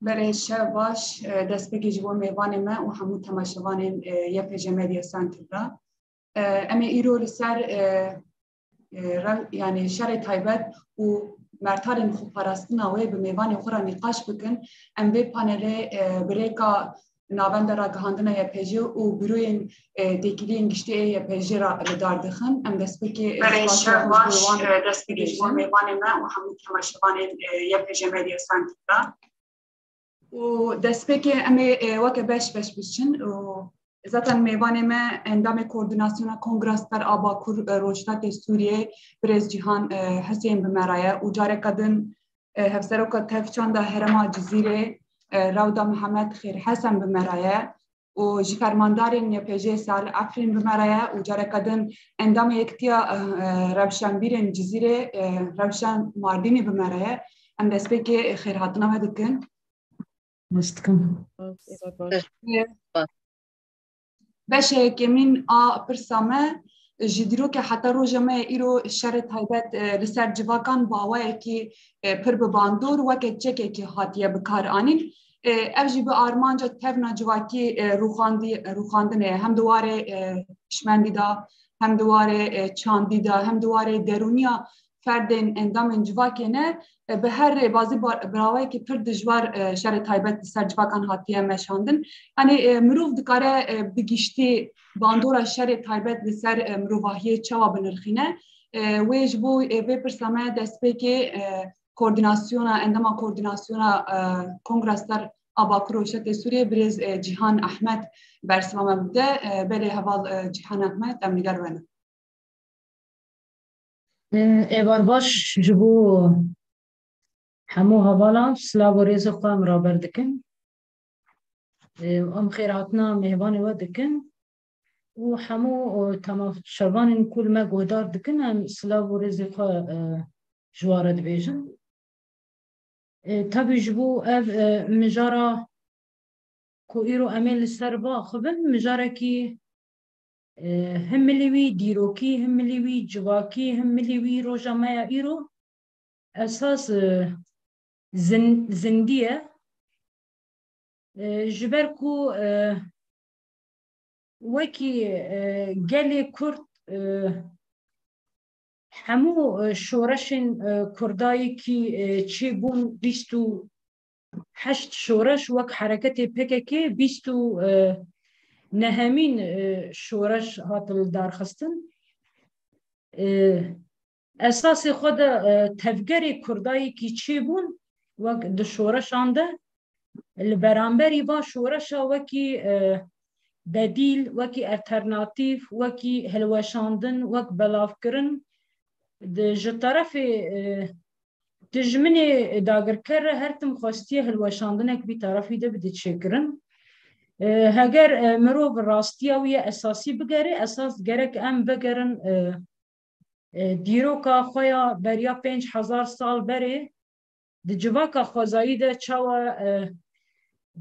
برای شب باش دست بگی جوان میوان ما و همون تماشاوان یه مدیا سنتر را اما ایرو لسر یعنی شر تایبت و مرتال خوب پرستن اوه به میوان خورا نقاش بکن ام به پانل بریکا ناوند را گهاندن یا پیجی و بروی دیگری انگشتی یا پیجی را دار دخن ام دست بگی برای شب باش دست بگی جوان میوان ما و همون تماشاوان یه مدیا سنتر را و دست بگی امی وقت بش بشن و zaten میوان ما اندام کوردیناسیون کنگرس در آباکور روشتات سوریه برز جهان حسین بمرایه و جاره کدن هفسروکا تفچان دا هرما جزیره رودا محمد خیر حسن بمرایه و جفرماندارین یپیجه سال افرین بمرایه و جاره کدن اندام یکتیا روشن بیرین جزیره روشن ماردینی بمرایه ام دست بگی خیر حتنا هدکن مستكم باشه که من پرسامه جدیرو که حتی رو جمعه ایرو شر تایبت لسر جواکان باوه که پر بباندور وکه چکه که حاتیه بکار آنین اوجی به آرمانجا تفنا جواکی روخاندنه هم دواره شمندی دا هم دواره چاندی دا هم دواره درونیا فردین اندام جواکی نه به هر بازی براوی که پر دجوار شر تایبت سر جواکان حاتیه مشاندن یعنی مروف دکاره بگیشتی باندورا شر تایبت لسر مروفاهی چوا بنرخینه ویج بو بپرسامه دست بکی کوردیناسیونا اندما کوردیناسیونا کنگرس در آباکروشت سوریه برز جیهان احمد برسوامه بوده بله حوال جیهان احمد امنیگر ونه ایوار باش جبو همو هوالا سلاو و ریز خوام را بردکن ام خیراتنا مهبان و دکن و همو تماشاوان کل ما گودار دکن ام سلاو و ریز خواه جوارد بیجن تابی جبو اف مجارا کو ایرو امیل سربا خبن مجارا کی هم ملیوی دیروکی هم ملیوی جواکی هم ملیوی روژا مایا ایرو اساس زندیه جبر کو وکی گلی کرد همو شورشن کردایی کی چی بون 28 شورش وک حرکت پککی 20 نهمین شورش هاتل دارخستن اساس خود تفگری کردایی کی چی بون وک د شورش آنده البرانبری با شورش وکی بدیل وکی الترناتیف وکی هلوشاندن وک بلاف کرن د طرف دجمن داگر کر هر تم خواستی هلوشاندنک بی طرفی ده بده چکرن هگر مرو براستیاوی اساسی بگره اساس گرک ام بگرن دیروکا خویا بریا 5000 سال بره د جواکا خوزایی ده چاوا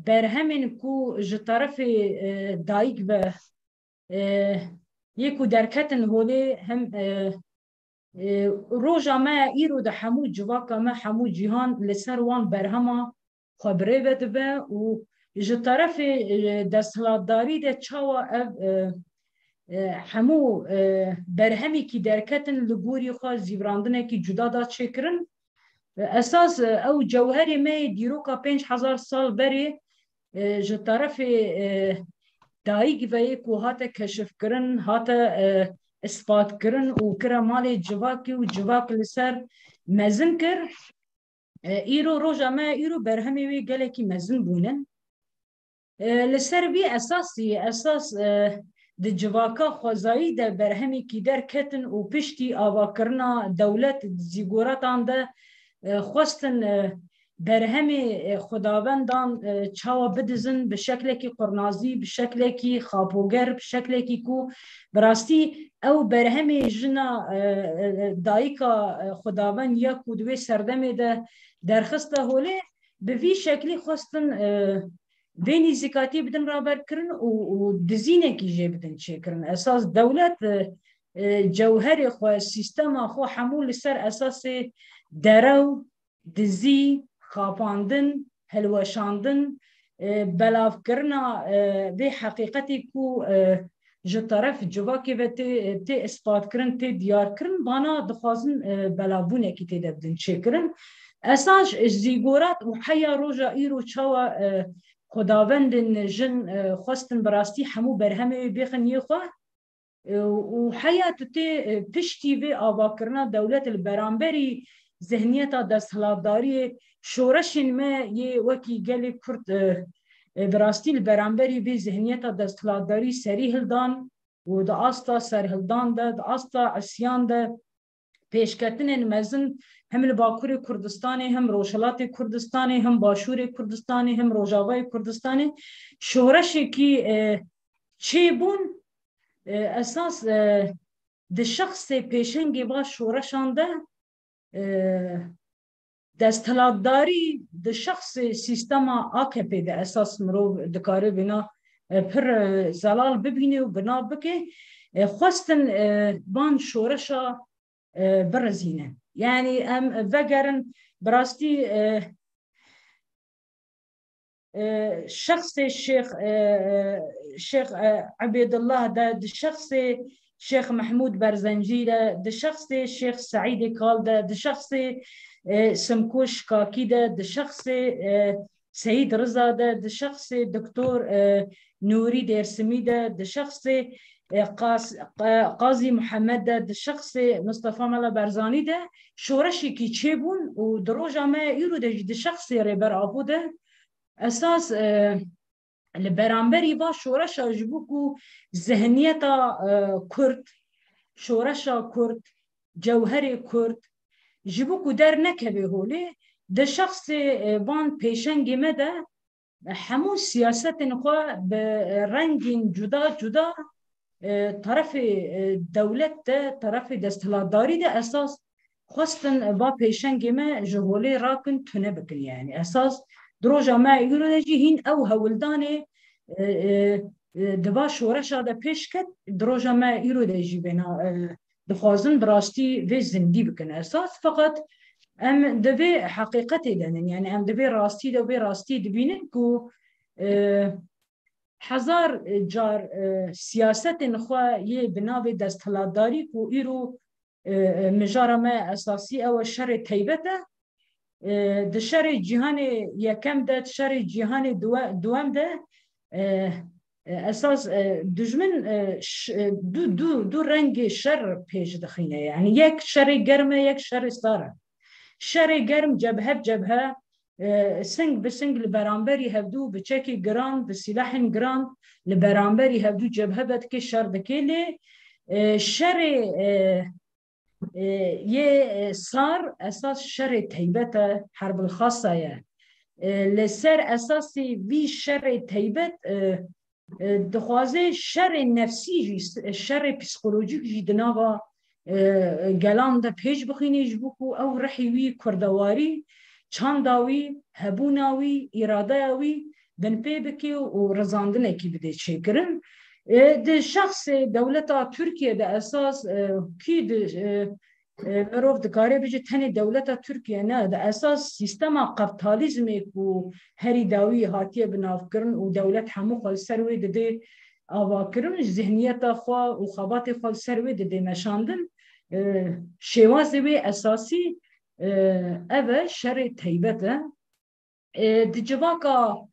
بر همین کو ج طرف دایک به یکو درکتن هولی هم روژا ما ایرو ده همو جواکا ما همو جهان لسر وان برهما خبره بده به و ج طرف دستلاتداری ده چاوا همو برهمی کی درکتن لگوری خواه زیبراندنه کی جدا دا چکرن اساس او جوهری می دیروکا 5000 سال بری ج طرف دایگ و یکو هاته کشف کرن هاته اثبات کرن و کرمال جواکی و جواک لسر مزن کر ایرو روژا ما ایرو برهمی وی گله کی مزن بونن لسر بی اساسی اساس د جواکا خوزایی ده برهمی کی در کتن و پشتی آوا کرنا دولت زیگوراتان ده خواستن برهمی خداوندان چاوا بدزن به شکل کی قرنازی به شکل کی خاپوگر به شکل کی کو براستی او برهمی جنا دایکا خداوند یا کودوی سردمی ده درخسته هوله به وی شکلی خواستن بینی زکاتی بدن رابر کرن و دزینه کی جه بدن چه کرن اساس دولت جوهر خو سیستم خو حمول سر اساس درو دزی خاپاندن هلوشاندن بلاف کرنا به حقیقتی کو جو طرف جواکی و تی اثبات کرن تی دیار کرن بانا دخوازن بلابونه کی تی دبدن چه کرن اساس زیگورات و حیا روجا ایرو چاوا خداوندن جن خواستن براستی همو برهمه بیخن یخوا و حیات تی پشتی و آوا کرنا دولت البرانبری ذهنیت دستهلاداری شورشین ما یه وکی گلی کرد براستی البرانبری به ذهنیت دستهلاداری سری هلدان و دا آستا سر هلدان دا آستا عسیان دا پیشکتن مزن هم الباکور کردستانی هم روشلات کردستانی هم باشور کردستانی هم روجاوای کردستانی شورشی که چه بون اساس ده شخص پیشنگی با شورشانده دستهلاداری ده شخص سیستم AKP ده اساس مرو دکاره بنا پر زلال ببینه و بنا بکه خواستن بان شورشا برزینه یعنی هم وگرن براستی شخص شيخ عبيد الله ده شخص شيخ محمود برزنجي ده شخص شيخ سعيد قال ده شخص سمكوش كاكي ده شخص سيد رضا ده شخص دكتور نوري ديرسمي ده شخص قاضي محمد ده شخص مصطفى ملا برزاني ده شورشي كي تشيبون ودروجا ما يرو ده شخص ريبر ابو ده اساس البرانبري با شورشا جبوكو ذهنيتا كرد شورشا كرد جوهري كرد جبوكو در نكبه هولي ده شخص بان پیشنگی مده همون سیاست نخوا برنگ جدا جدا طرف دولت ده طرف دستهلاداری ده اساس خواستن با پیشنگی ما جهولی راکن تونه بکن يعني اساس دروجا ما يقولوا نجي هين او هولداني دبا شورشا ده پیش کد دروجا ما يقولوا نجي بنا دخوازن براستي في زندي بكن اساس فقط ام دبي حقيقتي دنن يعني ام دبي راستي دبينن كو حزار جار سياست نخوا يه بناوي دستهلاداری كو ايرو مجارة ما اساسي او الشر تيبته ده شر جهان یکم ده شر جهان دوام ده اساس دجمن دو رنگ شر پیش دخینه يعني یک شر گرمه یک شر ساره شر گرم جبهه بجبهه سنگ بسنگ لبرانبری هفدو بچکی گران بسلاح گران لبرانبری هفدو جبهه بد که شر دکیله شر یه صار اساس شر تیبت حرب الخاصه یه لسر اساسی وی شر تیبت دخوازه شر نفسی جی شر پسیکولوژیک جی دناوا گلان ده پیش بخینیش بکو او رحیوی کردواری چانداوی هبوناوی ارادهاوی بن پی بکی و رزاندنه کی بده چکرن ده شخص دولتا ترکیه ده اساس کی ده مروف دکاره بجه تنی دولتا ترکیه نه ده اساس سیستما قبطالیزمی کو هری داوی هاتیه بناف کرن و دولت همو خال سروی ده آوا کرن ذهنیتا خواه و خوابات خال سروی ده مشاندن شوازه بی اساسی اوه شر تیبته ده جواکا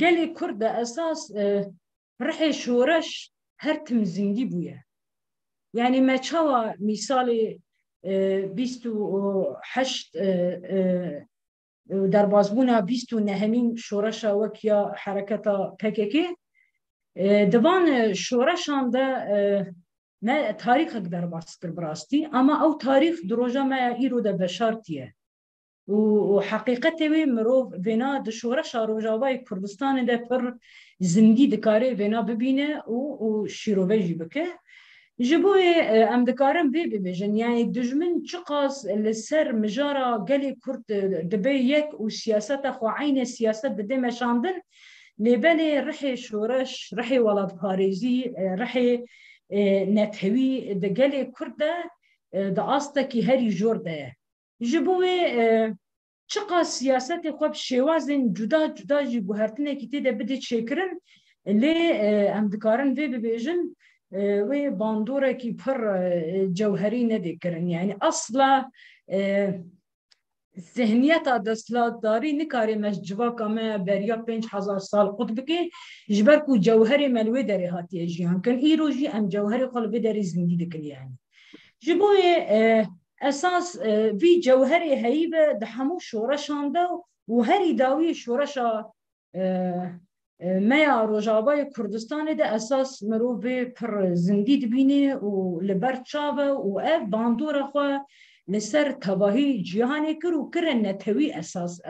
گلی کرد اساس رحي شورش هر تمزنگی بويه يعني ما تشوى مثال 28 دربازبونا 29 شورشا وكيا حركة PKK دوان شورشان ده ما تاريخ درباز كر براستي اما او تاريخ دروجا ما ايرو ده بشارتيه وحقيقته مروف بنا د شورشا روجاوای کردستان ده پر زندگی دکاره بنا ببینه و شیروبجی بکه جبوی ام دکارم ببیجن یعنی دجمن چقاس لسر مجارا گلی کرد دبی یک و سیاست خو عین سیاست ده مشاندن لبلی رحی شورش رحی ولاد پاریزی رحی نتهوی ده گلی کرد ده آستا کی هری جور ده جبوی چقا سیاست خوب شوازن جدا جی گوهرتنه کی تیده بده چکرن لی ام دکارن وی ببیجن وی باندوره کی پر جوهری ندکرن یعنی اصلا ذهنیت دستلاتداری نکاری مش جواکا ما بریا 5000 سال قد بکی جبر کو جوهری ملوی داری هاتیه جیان کن ایرو جی ام جوهری قلبی داری زندگی دکن یعنی جبوی اساس وی جوهری هیبه ده همو شورشان ده و هری داوی شورشا میا روجابای کردستان ده اساس مروبه پر زندگی دبینه و لبر چاوه و اف باندور خو لسر تباهی جهانی کرو کرن نتوی اساس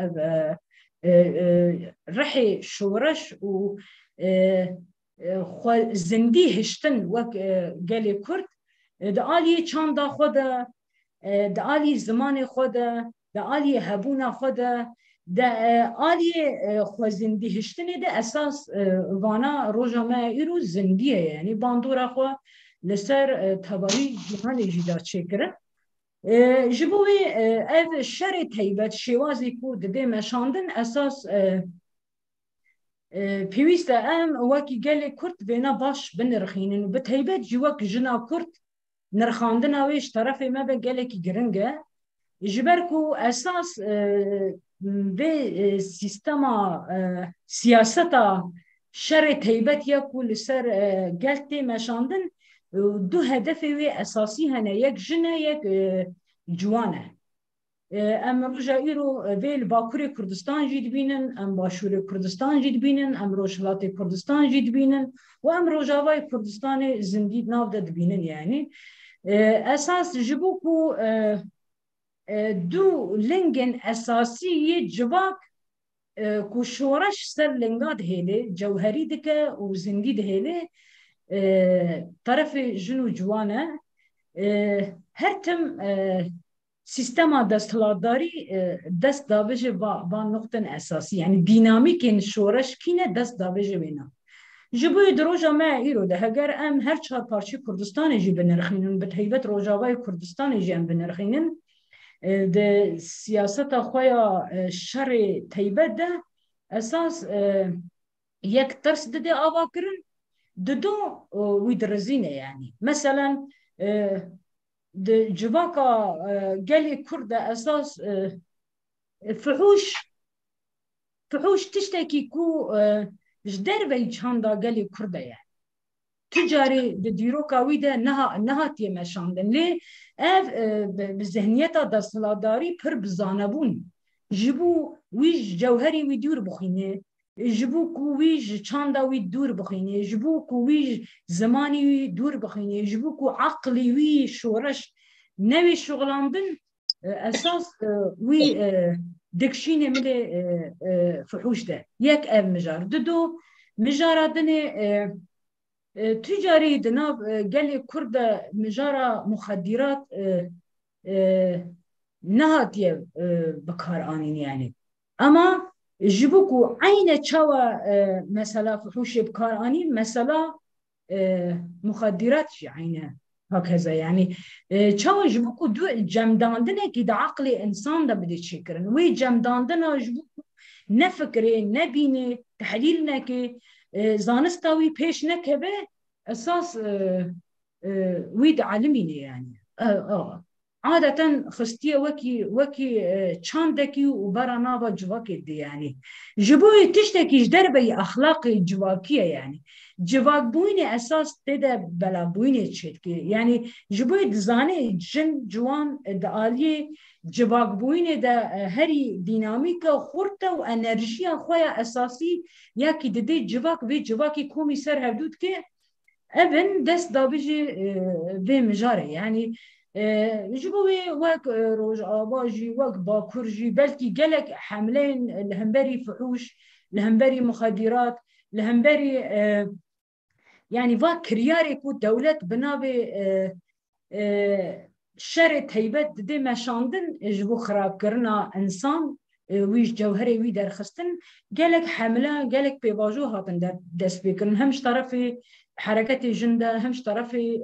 رحی شورش و خو زندگی هشتن وک گلی کرد ده آلی چند خود ده آلی زمان خود ده آلی هبون خود ده آلی خو زندگی هشتنی ده اساس وانا روژا ما ایرو زندگیه یعنی باندورا خو لسر تباهی جهانی جدا چکره جبوی اف شر تیبت شوازی کو ده مشاندن اساس پیوست ام وکی گل کرد بینا باش بنرخینن به تیبت جوک جنا کرد نرخاندن اویش طرف ما به گل کی گرنگه جبرکو اساس به سیستما سیاستا شر تیبت یا کل سر گلتی مشاندن دو هدف وی اساسی هنه یک جنه یک جوانه ام رجا ایرو ویل باکوری کردستان جید بینن ام باشور کردستان جید بینن ام روشلات کردستان جید بینن و ام روجاوای کردستان زندید ناو داد بینن یعنی اساس جبو کو دو لنگن اساسی جواک کو شورش سر لنگاد هیله جوهری دکه و زندید هیله طرف جنو جوانه هر تم سیستما دستلاتداری دست داوجه با نقطه اساسی یعنی دینامیک شورش کینه دست داوجه بینا جبوی دروجا ما ایرو ده اگر ام هر چهار پارچه کردستان جی بنرخینن به تیبت روجاوای کردستان جی ام بنرخینن ده سیاست خویا شر تیبت ده اساس یک ترس ده آوا کرن دو ويدرزينه يعني مثلا جواكا قالي كردة أساس فحوش تشتكي كو جدار بيجهاندا قالي كردة يعني تجاري ديروكا ويدا نها تيمشاندن ليه بذهنيتا دستلاتداری پر بزانبون جبو ويج جوهري ويدور بخينه جبو کویج چاندا وی دور بخینه جبو کویج زمانی وی دور بخینه جبو کو عقلی وی شورش نوی شغلاندن اساس وی دکشینه مل فحوش ده یک اف مجار دو مجاراتن تجاری دناب گلی کرد مجارا مخدرات نهاتیه بکار آنین یعنی اما جبوكو عين تشوا مثلا فحوش بكاراني مثلا مخدرات عينه هكذا يعني تشوا جبوكو دو جمداندنا كده عقل انسان ده بدي تشكرن وي جمداندنا جبوكو نفكري نبيني تحليلنا كي زانستاوي بيش نكبه اساس ويد عالميني يعني عادة خستيه وكي چاندكي وبرانابا جواكي دي يعني جبوي تشتكي جدربي أخلاقي جواكية يعني جواك بويني أساس تدا بلا بويني تشتكي يعني جبوي دزاني جن جوان داليه جواك بويني دا هري ديناميكا خورتا وانرجيا خويا أساسي ياكي دي جواك بي جواكي كومي سر هبدود كي ابن دست دابجي بي مجاري يعني جبوي وك روج آباجي وك باكورجي بلكي جلك حملين لهمبري فحوش لهمبري مخدرات لهمبري يعني وك كرياري كو دولة بنابي شرط هيبت دي مشاندن جبو خراب كرنا انسان ويش جوهري وي درخستن جلك حملة جلك بيواجو هاتن دست بيكرن همش طرفي حركت جنده همش طرفي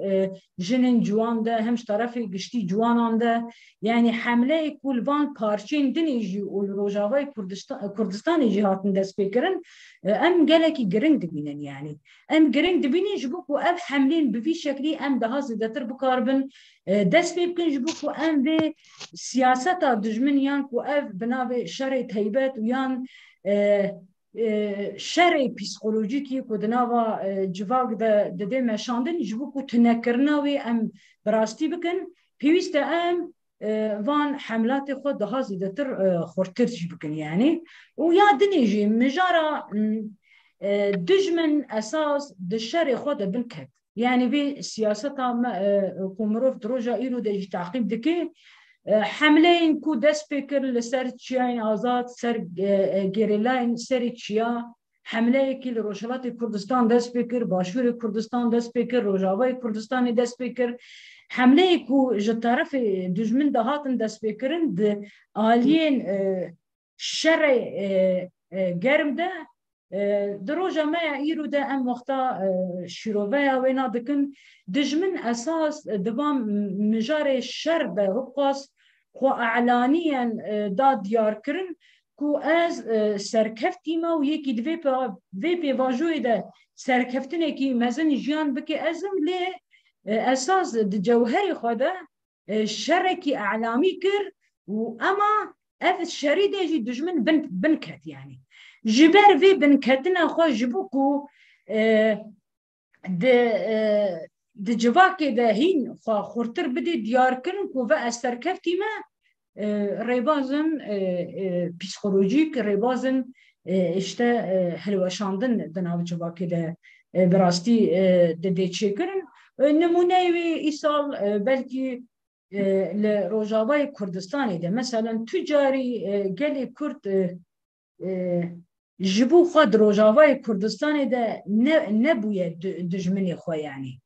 جنن جوان ده همش طرفي قشتي جوانان ده يعني حمله كل وان پارچین دنیجی و روجاوای کردستان جهاتن دست بکرن ام گلکی گرنگ دبینن يعني ام گرنگ دبینن جبوك و اف حملين بفي شكلي ام ده زیادتر بکاربن دست بکن جبوك و ام به سیاستا دجمن یان و اف بنابه شر تهیبت و یان شر پسیکولوژیکی که دنوا جواگ ده مشاندن جبوك و تنکرناوی ام براستی بکن پیوست ام وان حملات خود ده زیادتر خورتر بکن يعني ويا دنيجي مجارة دجمن اساس دشر خود بنكت يعني بي سياستها كومروف دروجا ايرو دجي تعقيب دكي حملين كو دسبيكر لسر تشياين آزاد سر جيريلاين سر تشيا حمله كي لروجالات كردستان دسبيكر باشور كردستان دسبيكر روجاوي كردستان دسبيكر حمله كو جطرف دجمن دهاتن دسبيكرن د آلين شر گرم ده دروجا ما ايرو ده ام وقتا شيروفيا وينا دكن دجمن اساس دوام مجار الشر ده رقص خو اعلانيا دا ديار كرن كو از سركفتي ما ويكي دفي بي واجوي ده سركفتنه كي مزن جيان بكي ازم ليه اساس الجوهري خدا الشركي اعلامي كر واما اف الشريده يجي دجمن بنكت يعني جبر في بنكتنا خو جبوكو د جواكي ده هين خو خورتر بدي ديار كرن كو و استركفتي ما ريبازن بسيكولوجيك ريبازن اشتا هلوشاندن دناو جواكي ده براستي دي تشيكرن نمونه ایسال بلکی لروجاوای کردستانی ده مثلا تجاری گلی کرد جبو خود روجاوای کردستانی ده نبویه دجمنی خو يعني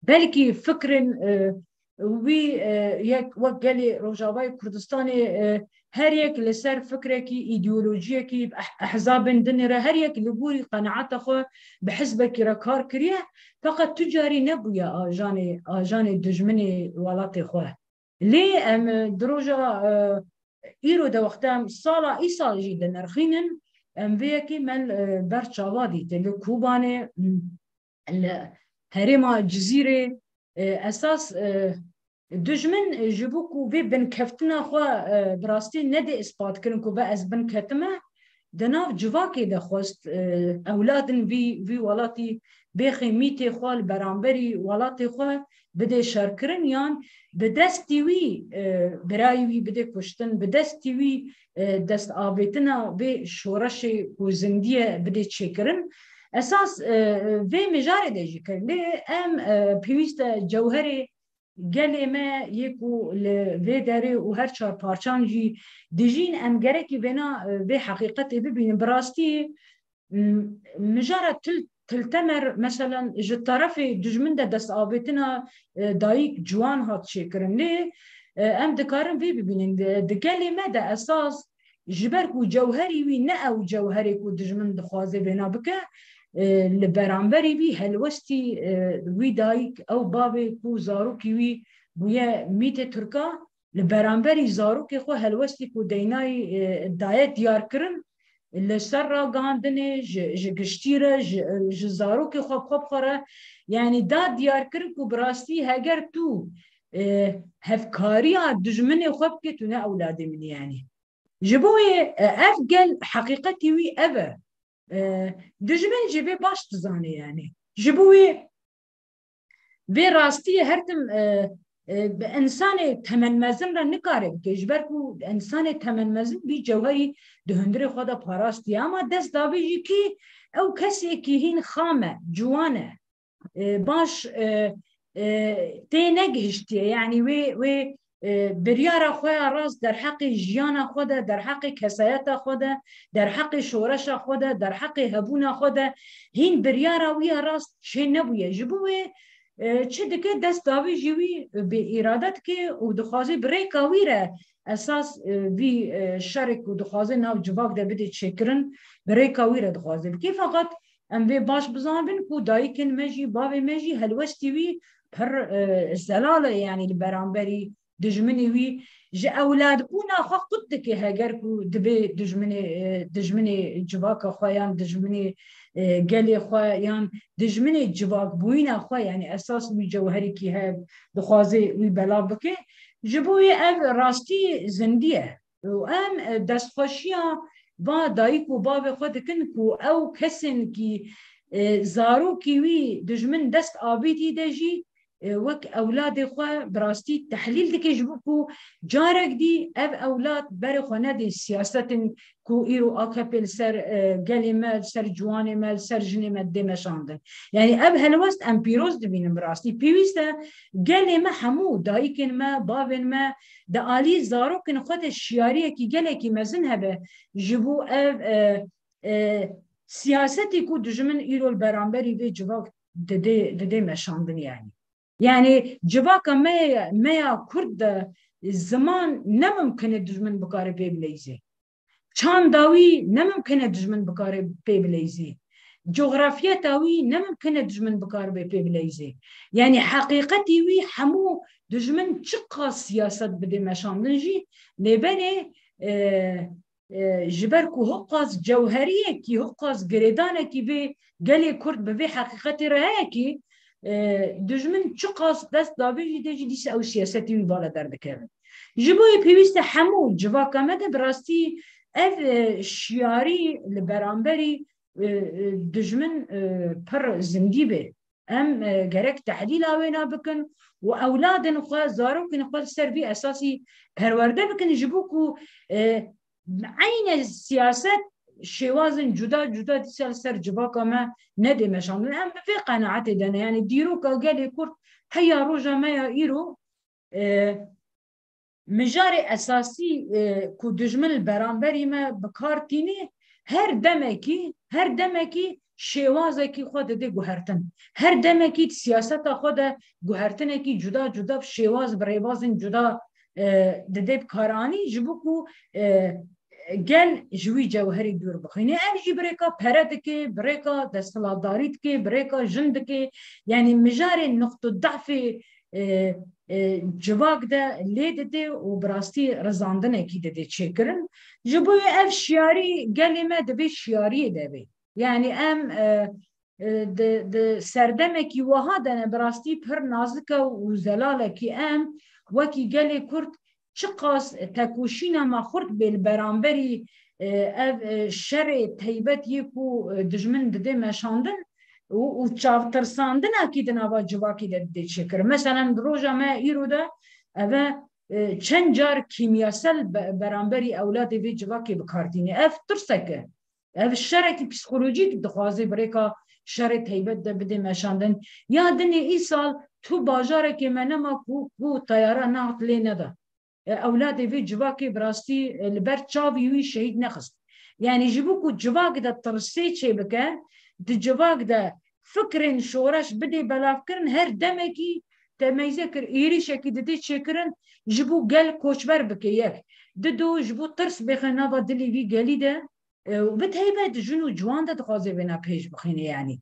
بلکی فکرن وی یک وقت گلی روجاوای کردستانی هر یک لسر فکره کی ایدئولوژیه کی احزاب دنره هر یک لبوری قناعت خو بحسب کی را کار کریه فقط تجاری نبویا آجان دجمنی ولات خو لی ام دروجا ایرو ده وقتام سالا ای سال جی ده نرخینن ام ویکی من برچاوادی تلو کوبانه هرما جزیره اساس دجمن جبوكو في بنكفتنا خو براستي ندي اثبات كرن كو باز بنكتمه دناف جواكي ده خوست اولادن في ولاتي بخي ميتي خو البرامبري ولاتي خو بده شاركرن يان بدستي وي برايوي بده كشتن بدستي وي دست آبتنا به شورش وزنديه بده تشكرن اساس في مجاري دجي كرن ام بيوست جوهري گلی ما یکو ل داره و هر چهار پارچان جی دیجین ام گره کی بنا به حقیقت ببین براستی مجرد تلتمر مثلا جو طرف دجمن ده دست آبتنا دایک جوان هات شکرن لی ام دکارم ببینن ده گلی ما ده اساس جبر کو جوهری وی نه او جوهری کو دجمن دخوازه بنا بکه لبرانبری بی هلوستی وی دایک او بابی کو زاروکی وی بویا میت ترکا لبرانبری زاروکی خو هلوستی کو دینای دایت دیار کرن لسر را گاندنه جگشتیره زاروکی خوب خوره یعنی دا دیار کرن کو براستی هگر تو هفکاری دجمن خوب که تو نه اولاده من يعني جبوی افگل حقیقتی وی اوه دجمن جبه باش تزانه يعني جبوي في راستي هرتم انسان تمن مزن را نکاره که جبرکو انسان تمن مزن بی جوهری دهندره خدا پاراستی اما دست داویجی کی او کسی که هین خامه جوانه باش تی نگهشتیه يعني وی بريارة خويا راس در حق جيانا خودا در حق كساياتا خودا در حق شورشا خودا در حق هبونا خودا هين بريارة ويا راس شي نبوية جبوه چه دكه دست داوي جوي بإرادت كي ودخوازي بريكا ويرا اساس في شرك ودخوازي ناو جواك دا بده تشكرن بريكا ويرا دخوازي كي فقط ام وی باش بزانبن کو دایکن مجی باوی مجی هلوستی وی پر زلاله يعني البرامبري دجمني وي ج اولاد بونا خو قد که هگر کو دبي دجمني جواك خويان دجمني قالي خويان دجمني جواك بوينا خو يعني اساس وي جوهري كي هاد بخوازي وي بلا بكي جبوي اف راستي زنديه وام دستخوشيا با دایک و باوی خود کن کو او کسن کی زارو کی وی دجمن دست آبیتی دجی وک اولاد خو براستی تحلیل دکی جبکو جارک دی اف اولاد بر خو ندی سیاست کو ایرو آکپل سر گلیمه سر جوانه سر جنیمه دمشاندن یعنی اب هلوست ام پیروز دبینم براستی پیوسته گلیمه همو دایکن ما باون ما د آلی زارو کن خود شیاریه کی گله کی مزن هبه جبو اف سیاستی کو دجمن ایرو البرانبری و جواک دده مشاندن يعني جواك ما كرد الزمان نممكن دجمن بكاري بيبليزي چان داوي نممكن دجمن بكاري بيبليزي جغرافيا تاوي نممكن دجمن بكاري بيبليزي يعني حقيقتي وي حمو دجمن چقا سياسات بدي مشان نجي لبني جبركو هقاز جوهرية كي هقاز قريدانة كي بي قالي كرد ببي حقيقتي رهاكي دجمن چقاس دست دابی دیجی دیس او سیاستی بالا دردکه جبوی پیوسته همو جواکا مده براستی اف شیاری لبرانبری دجمن پر زندی به ام گرک تحلیل آوینا بکن و اولادن خواه زاروکن خواه سر بی اساسی پرورده بکن جبوکو عین سیاست شوازن جدا تسال سر جواكا ما ندي مشان الان في قناعتي دنا يعني ديروكا قال كرت هيا روجا ما يرو مجاري اساسي كو دجمن البرانبري ما بكارتيني هر دمكي شوازكي خود دي گوهرتن هر دمكي سياستا خود گوهرتنكي جدا شواز بريوازن جدا ددي بكاراني جبوكو گل جوی جوهری دور بخینه ام جی بریکا پرد که بریکا دستلاداریت که بریکا جند که یعنی مجار نقطه ضعف جواک ده لید ده و براستی رزاندنه کی ده چکرن جبوی اف شیاری گلی ما ده شیاری ده بی یعنی ام ده سردمه کی وها ده براستی پر نازکه و زلاله کی ام وکی گلی کرد چقاس تکوشینا ما خورد بالبرانبری شر تیبت یکو دجمن دده مشاندن و چاوترساندن اکید نوا جواکی ده چکر مثلا روژا ما ایرو ده اوه چند جار کیمیاسل برانبری اولاد وی جواکی بکاردینی اف ترسکه اف شرکی پسیکولوژیک دخوازی بریکا شر تیبت ده بده مشاندن یادنی ای سال تو باجاره که منما کو تیاره نهت لی نده اولاد في جواكي براستي البرد شافي وي شهيد نخست يعني جبوكو جواك دا ترسيت شي بكا دي جواك دا فكرن شورش بدي بلافكرن هر دمكي تميزكر ايري شكي دي شكرن جبو قال كوشبر بكيك ددو جبو ترس بخنابا دلي في قالي دا وبتهيبه جنو جوان دا تقاضي بنا بيج بخيني يعني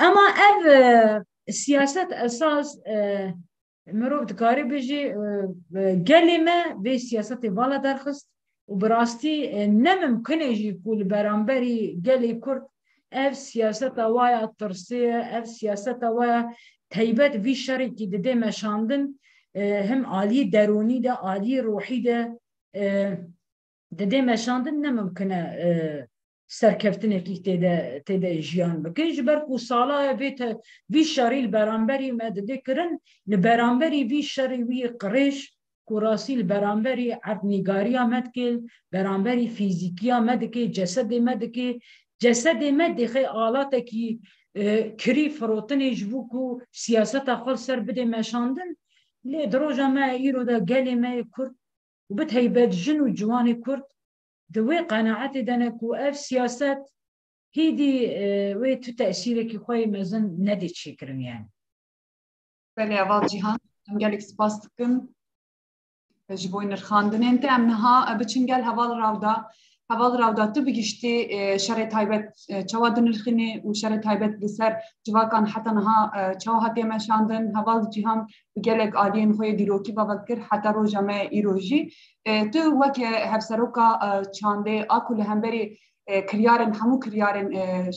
اما اف السياسات اساس مروف دكاري بيجي كلمة بسياسة والا درخست وبراستي نممكن يجي يقول برانبري قالي كرد اف سياسة وايا الترسية اف سياسة وايا تيبت في شركة دي مشاندن هم آلي دروني ده آلي روحي ده دي مشاندن نممكن سرکفتنه کی تیده جیان بکن جبرکو سالا وی شاری البرانبری مدده کرن البرانبری وی شاری وی قریش کراسی البرانبری عرضنگاری مدکل برانبری فیزیکی مدکل جسد مدکل آلات کی کری فروتن جبوکو سیاست خال سر بده مشاندن لی دروجه ما ایرو ده گلی ما کرد و بد هیبت جن و جوان کرد دوی قناعت دنکو اف سیاست هیدی وی تو تأثیره که خواهی مزن ندید شکرم يعني. بله اول جیهان ام گلک سپاس دکم جبوی نرخاندن انت ام نها بچنگل هوال راودا هەواڵ ڕاوداتە بگیشتی شەڕێ تایبەت چاوا دنرخینێ و شەڕێ تایبەت لەسەر جوواکان حتەنها چاوا هاتێ مەشاندن هەواڵ جیهان gelek aliyên xwe dîrokî bavet kir heta roja me îro jî tu weke hevseroka çandê a ku li hemberî kiryarên hemû kiryarên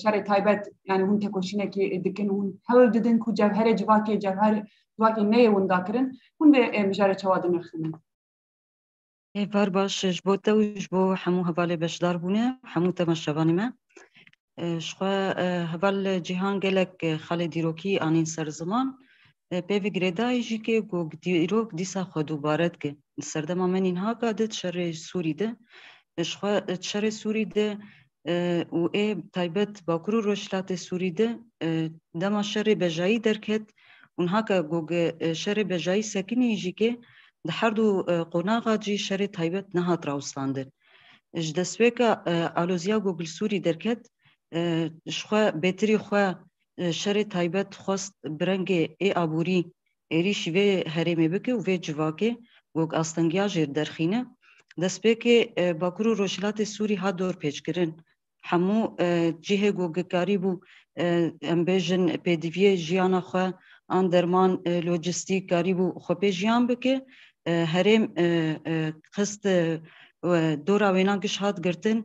şerê taybet yani hûn tekoşînekê dikin hûn hewl didin ku cevherê civakê civakê neyê winda kirin hûn vê mijare çawa dinirxinin. var baş ji bo te û ji bo hemû hevalê beşdar bûne hemû temaşevanê me ji xwe heval cîhan gelek xalê dîrokî anîn ser ziman pevê girêdayê jî kê got dîrok dîsa xwe dûbare dike li serdema me nîn haka di şerê Sûrî de ji xwe şerê Sûrî de û ê taybet Bakur û Rojhilatê Sûrî de dema şerê bejayî derket û haka got şerê bejayî sekinî jî kê di her du qonaxa cî şerê taybet nehat rawestandin ji destpêka aloziya got li Sûrî derket ji xwe bêtirî xwe şerê taybet xwest bi rengê ê aborî êrîşî vê herêmê bike û vê civakê got astengiya jêr derxîne destpêkê Bakur û Rojhilatê Sûrî hat dorpêçkirin hemû cihê got gikarî bû em bêjin pêdiviyê jiyana xwe an derman lojîstîk karî bû xwe pê jiyan bike herêm xist dora wêna giş hat girtin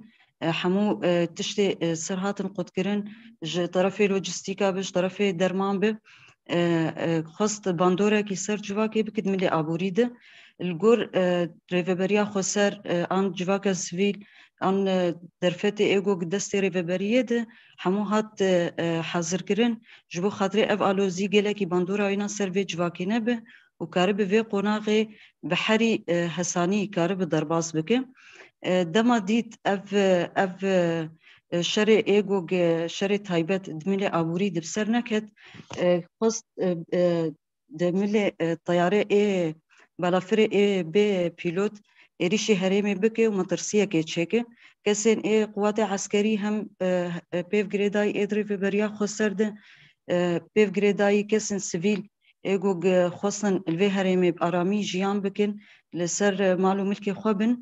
hemû tiştê ser hatin qutkirin ji terefê lojîstîka bi ji terefê derman bi xwest bandorekî ser civakê bike di milê aborî de li gor rêveberiya xwe ser an civaka sivîl an derfetê ê got destê rêveberiyê de hemû hat hezirkirin ji bo xatirê ev alozî gelekî bandora wêna ser vê civakê nebe û karibe vê qonaxê bi herî hesanî karibe derbas bike dema dît ev şerê ê got şerê taybet di milê aborî di ser neket xwest di milê tayarê ê balafirê ê bê pîlot êrişî herêmê bike û metirsiyekê çêke kesên ê quwatê eskerî hem pêv girêdayî ê rêveberiya xwe ser de pêv girêdayî kesên sivîl ê got xwestin li vê herêmê bi aramî jiyan bikin li ser mal û milkê xwe bin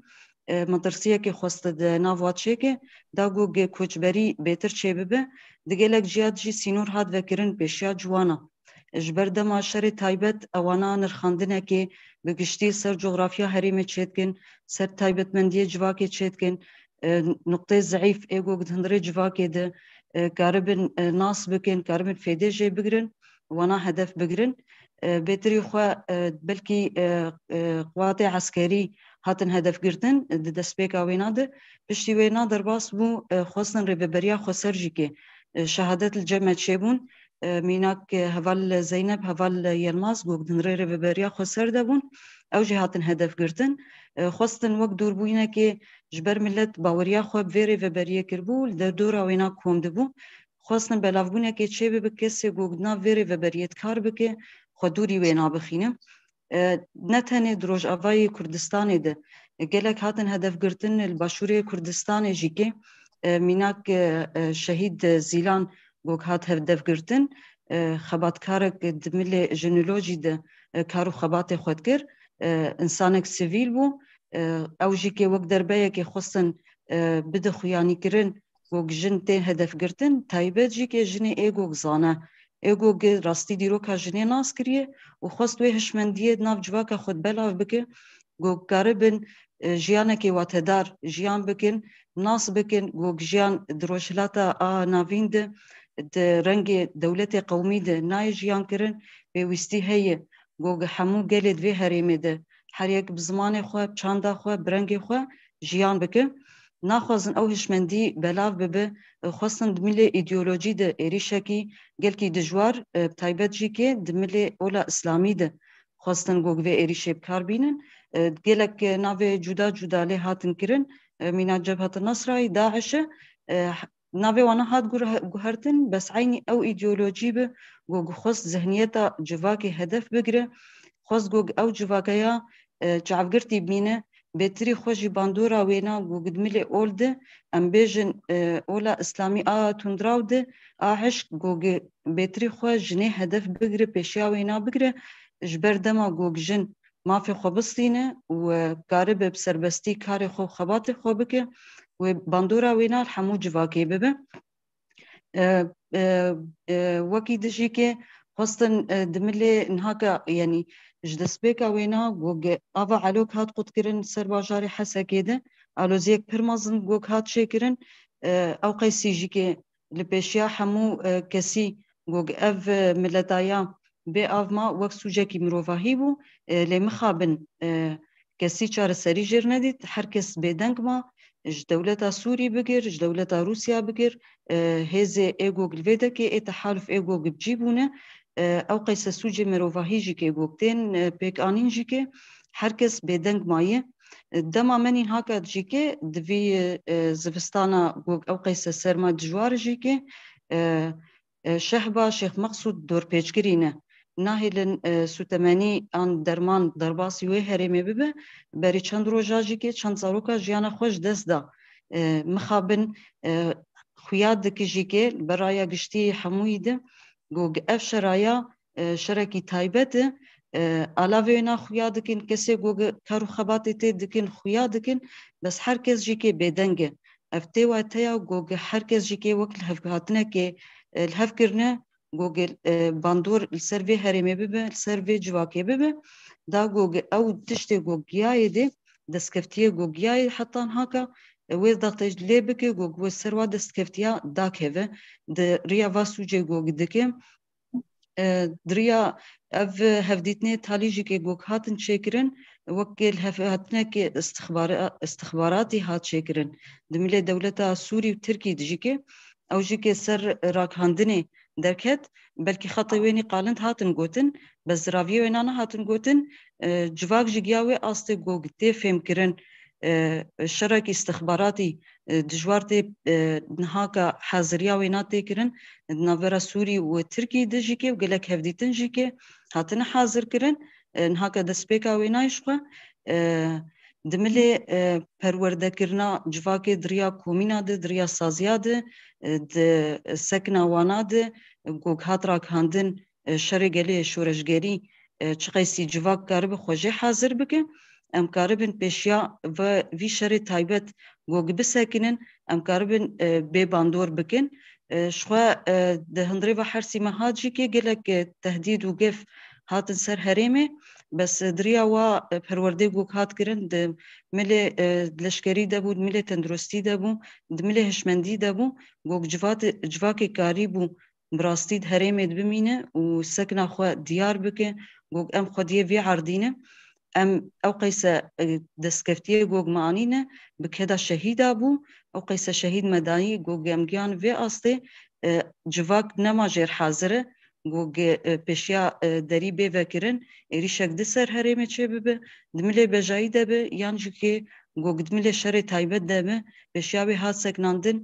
metirsiyekê xweste di nav wan çêke da got koçberî bêtir çê bibe di gelek jiyat jî sînor hat vekirin pêşiya ciwana ji ber dema şerê taybet ewana nirxandinekê bi giştî ser coğrafya herêmê çêdikin ser taybetmendiyê civakê çêdikin nuqteyê zeyîf ê got hundirê civakê de karibin nas bikin karibin fêdê jê bigirin wana hedef bigirin bêtirî xwe belkî quwatê eskerî hatin hedefgirtin di destpêka wêna de piştî wêna derbas bû xwestin rêveberiya xwe ser jî kê şehadet li cem me çêbûn mînak heval Zeynep heval Yelmaz got hundirê rêveberiya xwe ser debûn ew jî hatin hedefgirtin xwestin wek dûrbûyînekê ji ber millet baweriya xwe bi vê rêveberiyê kirbû li derdora wêna kom dibû xwestin belavbûnekê çê bibe kesê got nav vê rêveberiyê dikar bike xwe dûrî wêna bixîne ne tenê di Rojavayê Kurdistanê de gelek hatin hedefgirtin li Başûrê Kurdistanê jî kê mînak şehîd Zîlan got hat hedefgirtin xebatkarek di milê jinolojî de kar û xebatê xwe dikir insanek sivîl bû ew jî kê wek derbeyekê xwestin bide xuyanîkirin got jin tên hedefgirtin taybet jî kê jinê ê got zane ê got rastî dîroka jinê nas kiriye û xwest wê hişmendiyê nav civaka xwe belav bike got karibin jiyanekê watedar jiyan bikin nas bikin got jiyan di rojhilata a navîn de di rengê dewletê qewmî de nayê jiyan kirin pêwîstî heye got hemû gelê di vê herêmê de her yek bi zimanê xwe bi çanda xwe bi rengê xwe jiyan bike naxwazin ew hişmendî belav bibe xwestin di milê îdeolojî de êrişekî gelkî dijwar taybet jî kê di milê ola İslamî de xwestin got vê êrişê bikar bînin gelek navê cuda cuda lê hatin kirin mîna Cebhet-i Nesrayî Daişe navê wan hat guhertin bes eynî ew îdeolojî bi got xwest zihniyeta civakê hedef bigire xwest got ew civakeya çavgirtî bîne bêtirî xwe jî bandora wêna got di milê ol de em bêjin ola İslamî a tundraw de a hişk got bêtirî xwe jinê hedef bigire pêşiya wêna bigire ji ber dema got jin mafê xwe bistîne û karibe bi serbestî karê xwe xebatê xwe bike و باندورا وینا همو جواکی ببه وکی دجی که خواستن دملی نهاکا یعنی جدسبیکا وینا گوگ آوا علوک هات قد کرن سر باجاری حسا کده آلوزیک پرمازن گوگ هات شکرن او قیسی جی که لپیشیا همو کسی گوگ اف ملتایا بی آف ما وقت سوجه کی مروفاهی بو لمخابن کسی چار سری جر ندید هر کس بدنگ ما دولتا سوري بقر دولتا روسيا بقر هذا ايجو الفيدا كي تحالف ايجو بجيبونه او قيس سوجي مروفاهيجي كي جوكتين بيك انينجي كي هركس بدنگ مايه دما منين هاكا جيكي دفي زفستانا جوك او قيس سرما جوار جيكي شهبا شيخ مقصود دور بيجكرينه ناهلن سوتمانی آن درمان درباسی و هرمی ببه بری چند روزی که چند ساروکا جیانا خوش دست دا مخابن خویاد دکیجی که برای گشتی حمویده گوگ اف شرایا شرکی تایبت علاوه نا خویاد دکن کسی گوگ کارو خباتی تی دکن خویاد دکن بس هر کس جی که بدنگه افتی و تیا گوگ هر کس جی که وقت هاتنه که الهف کرنه جوجل باندور السيرفي هرمي ببه السيرفي جواكي ببه دا جوجل او تشتي جوجياي دي دسكفتيه جوجياي حتى هكا ويز دقتج ليبكي جوج والسروا دسكفتيا داكيفه د ريا فاسوجي جوج دكي دريا اف هفديتني تاليجي كي جوج هاتن شكرن وكل هاتنا كي استخباراتي هات شكرن دملي دولتا سوري وتركي دجيكي او جيكي سر راكهاندني دركت بلكي خطي ويني قالنت هاتن قوتن بس زرافيه وينانا هاتن قوتن جواك جيجاوي أصلي قوتي فهم كرن شركي استخباراتي دجوارتي نهاكا حاضريا ويناتي كرن نافرا سوري وتركي دجيكي وقالك هفديتن جيكي هاتن حاضر كرن نهاكا دسبيكا وينايشقا دملي پرورده کرنا جواكي دريا كومينا ده دريا سازيا ده سكنا وانا ده گوگ هات راک هندن شرگلی شورشگری چقیسی جواک کارب خوجه حاضر بکن ام کاربن پیشیا و وی شر تایبت گوگ بسکنن ام کاربن بی باندور بکن شخوا ده هندری و حرسی مهاجی که گلک تهدید و گف هاتن سر هریمه بس دریا و پرورده گوگ هات کرن ده ملی لشکری ده بود ملی تندرستی ده بود ده ملی هشمندی ده بود گوگ جواک کاری بود براستيد هرمت بمينه وسكنه خو ديار بك جوج ام خديه في عردينه ام او قيسه دسكفتيه جوج معنينه بكذا شهيد ابو او قيسه شهيد مدني جوج ام جان في اصلي جواك نماجر حاضره جوج بشيا دري بفكرن ريشك دسر هرمت شبه دمله بجايده به يانجكي جوج دمله شر تايبت دبه بشيا به هات سكناندن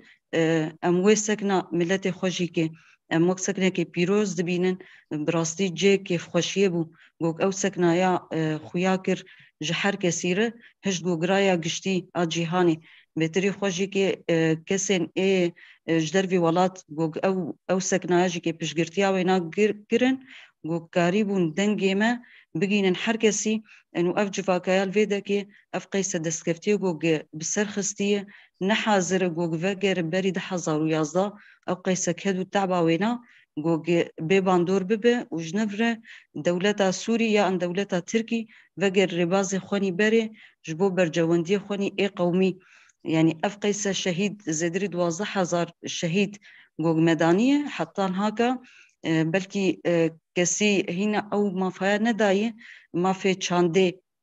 ام وي سكنا ملت خوجيكي ام وقت سكنه كي بيروز دبينن براستي جي كيف خوشيه بو جوك او سكنايا خوياكر جحر كثيره هش جوغرايا گشتي اجيهاني بتري خوشي كي كسن اي جدر في ولات جوك او سكنايا جي كي بشگرتيا وينا گرن جوك قريبون دنگيما بگينن هر كسي انو اف جفاكايا الفيدا كي اف قيسه دسكفتي جوك بسرخستيه نحاضر جوك فجر بريد حزار ويازدا او قيسه كدو تعبا وينا جوج بباندور ببه وجنفره دولتا سوريا ان دولتا تركي وگر رباز خوني بري جبو برجواندي خوني اي قومي يعني اف قيسه شهيد زدري 12000 شهيد جوج مدانيه حتى هاكا بلكي كسي هنا او ما فيا نداي ما في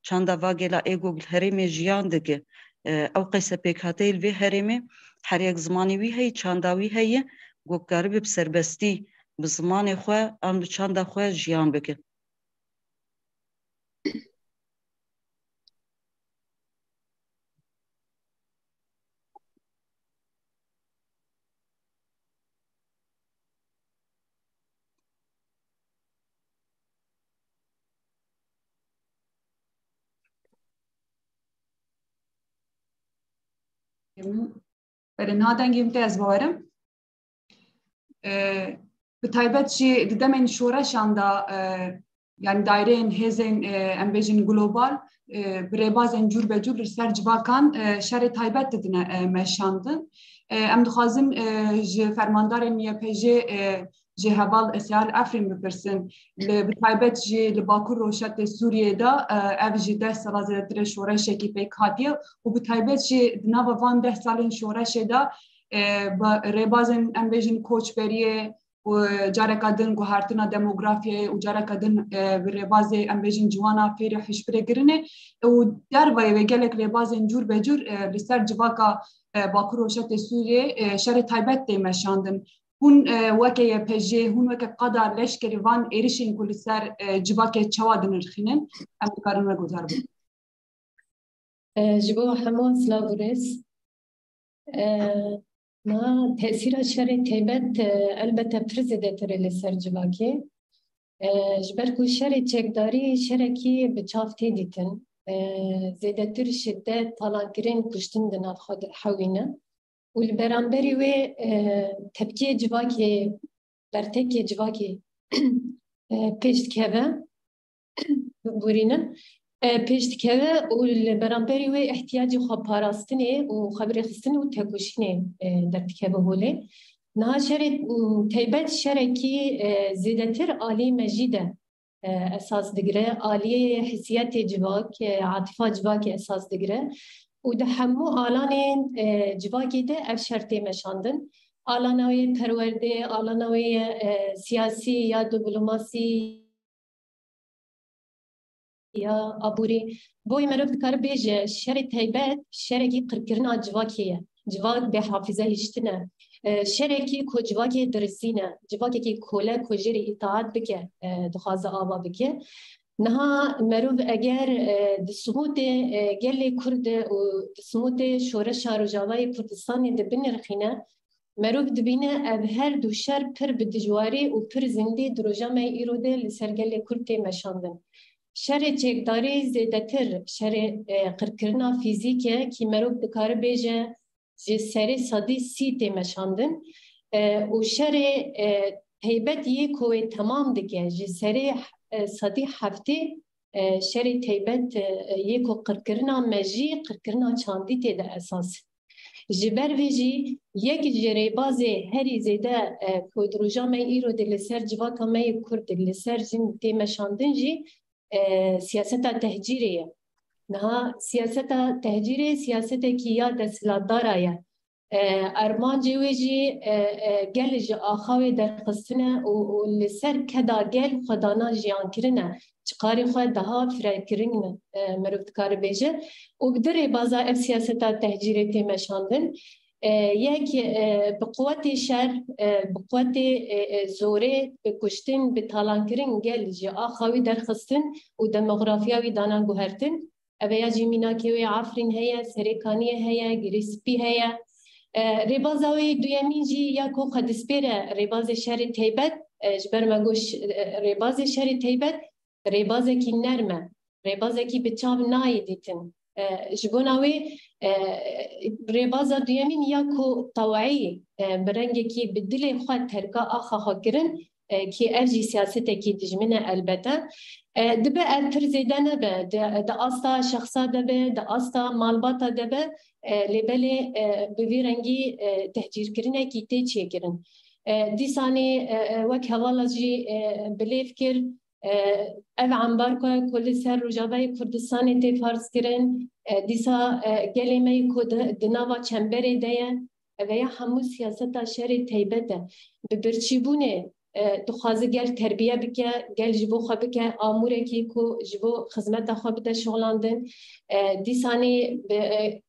چاندا واگلا ايجو الهرم جيان دك او قيسه بك هاتيل في هرمه هر یک زمانی وی هی چانداوی هی گوب کاری بسربستی بزمان خو ام چاندا خو جیان بکن برنا دنگیم ته از بارم به تایبت چی دمن شورشان دا yani daireyên hêzên em bêjin global bi rêbazên cûr be cûr li ser civakan şerê taybet didine meşandin. Em dixwazin ji fermandarên YPJ ji heval Sihal Efrîn bipirsin bi taybet jî li Bakur Rojhilatê Sûriyê de ev jî 10 sala zêdetirê şoreşekî pêk hatiye û bi taybet jî di nava van 10 salên şoreşê de rêbazên em bêjin koçberiyê û careka din guhertina demografiyayê û careka din bi rêbazê em bêjin ciwana fêrî hişbirê girine û dervayê wê gelek rêbazên cûr be cûr li ser civaka Bakur Rojhilatê Sûriyê şerê taybet tê meşandin. Hûn weke YPJ, hûn weke qada leşkerî van êrişên ku li ser civakê çawa dinirxînin, em dikarin we guhdar bin. Ji bo hemû silav û rêz. Tesîra şerê taybet elbette pir zêdetir e li ser civakê. Ji ber ku şerê çekdarî şerekî bi çav tê dîtin. Zêdetir şiddet, talankirin, kuştin di nav xwe hewîne. û li beramberî wê tepkiyê civakê, bertekê civakê pêş dikeve, bibûrînin, pêş dikeve û li beramberî wê ihtiyacê xwe parastinê û xebrêxistinê û têkoşînê derdikeve holê. Niha şerê taybet şerekî zêdetir aliyê me jî de esas digire, aliyê hissiyetê civak, atifa civakê esas digire. û di hemû alanên civakê de ev şer tê meşandin. Alana wê perwerdê, alana wê siyasî ya diplomasî ya aborî. Boî merov dikare bêje şerê taybet şerekî qirkirina civakê ye. Civak bêhafîze hiştine. Şerekî ku civakê dirizîne, civakekî kole ku jêrî îtaat bike, dixwaze ava bike. Niha merov eger di simûtê gelê Kurd û di simûtê şoreşa Rojavayê Kurdistanê de binirxîne, merov dibîne ev her du şer pir bi dijwarî û pir zindî di rojameyê îro de li ser gelê Kurd tê meşandin. Şerê çekdarî zêdetir, şerê qirkirina fîzîk kî merov dikare bêje ji serê sadî sî tê meşandin û şerê taybet yê ku wê temam dike ji serê sadî heftê şerê taybet yê ku qirkirina me jî qirkirina çandî tê de esas. Ji ber vê jî yek ji rêbazê herî zêde ku di roja me îro de li ser civaka me yê Kurd li ser jin tê meşandin jî siyaseta tehcîrê ye. Niha siyaseta tehcîrê siyasetekî ya desthilatdara ye. Ermancê wê jî gel ji axa wê derxistine û li ser keda gel xwedana jiyankirine, çıkarê xwe daha firêkirin merov dikare bêje. û bi dirê baza ev siyaseta tehcîrê tê meşandin. Yek bi quwetê şer, bi quwetê zorê, bi kuştin, bi talankirin gel ji axa wê derxistin û demografiya wî dana guhertin. Ev ya jî mînakê wê Afrîn heye, Serêkaniyê heye, Girîspî heye. Rêbaza wê duyemîn jî ya ku xwe dispêre rêbazê şerê taybet, ji ber me goş rêbazê şerê taybet, rêbazekî nerm e, rêbazekî bi çav nayê dîtin. Ji bona wê rêbaza duyemîn ya ku tawî bi rengekî bi dilê xwe terka axa xwe kirin ki ev jî siyasetekî dijmin e elbette. Dibe ev pir zêde nebe, di asta şexsa debe, di asta malbata debe, lêbelê bi vî rengî tehcîrkirinekî tê çêkirin. Dîsanê wek hevala jî bilêv kir, ev embargoya ku li ser Rojavayê Kurdistanê tê farskirin, dîsa gelê me ku di nava çemberê de ye, ev ya hemû siyaseta şerê taybet e. Bi birçîbûnê dixwaze gel terbiye bike, gel ji bo xwe bike amûrekî ku ji bo xizmeta xwe bide şolandin. Dîsanê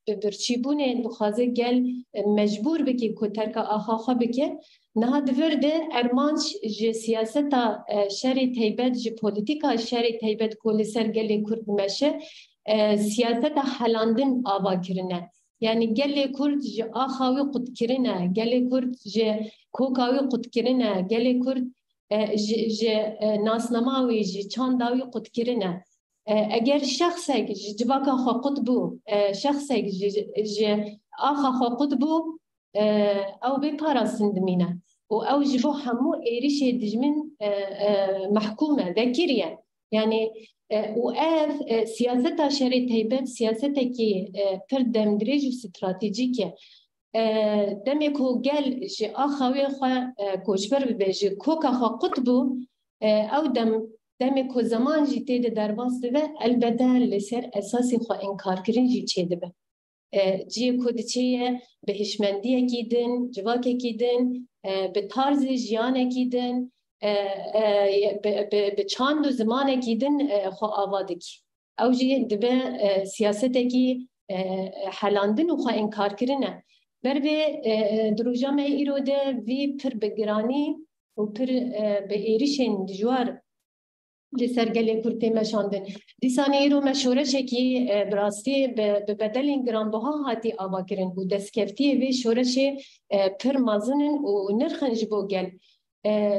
bi birçîbûnê dixwaze gel mecbûr bike ku terka axa xwe bike. Niha divir de ermanc ji siyaseta şerê taybet, ji polîtîka şerê taybet ku li ser gelê Kurd meşe, siyaseta helandin ava kirine. Yani gelê Kurd ji axa wî qutkirine, gelê Kurd ji koka wî qutkirine, gelê Kurd ji nasnama wî, ji çanda wî qutkirine. Eger şexsek ji civaka xwe qut bû, şexsek ji axa xwe qut bû, ew bê parastin dimîne. û ew ji bo hemû êrişê dijmin mehkûm e, vekiriye. يعني وآف سياسة شري تيبت سياسة كي پر دمدريج واستراتيجية دمكو قال جي آخوي خوا كوشبر بيجي كوكا خوا قطبو أو دمكو زمان جي تيد درباس دبه البته لسر أساسي خوا إنكار كرين جي چه دبه جي كودچه بهشمندية كيدن جواكي كيدن بطارز جيانة كيدن بچاند و زمان كيدن خوا آوادك أو جي دبه سياستكي حلاندن و خوا إنكار كرينه بربه دروجامه ایرو ده وی پر بگرانی و پر به ایریشن دجوار لسرگل کرده مشاندن دیسانی ایرو مشوره شکی براستی به بدل گرانبها هاتی آوا کرن و دستکفتی وی شورش پر مازنن و نرخنج بو گل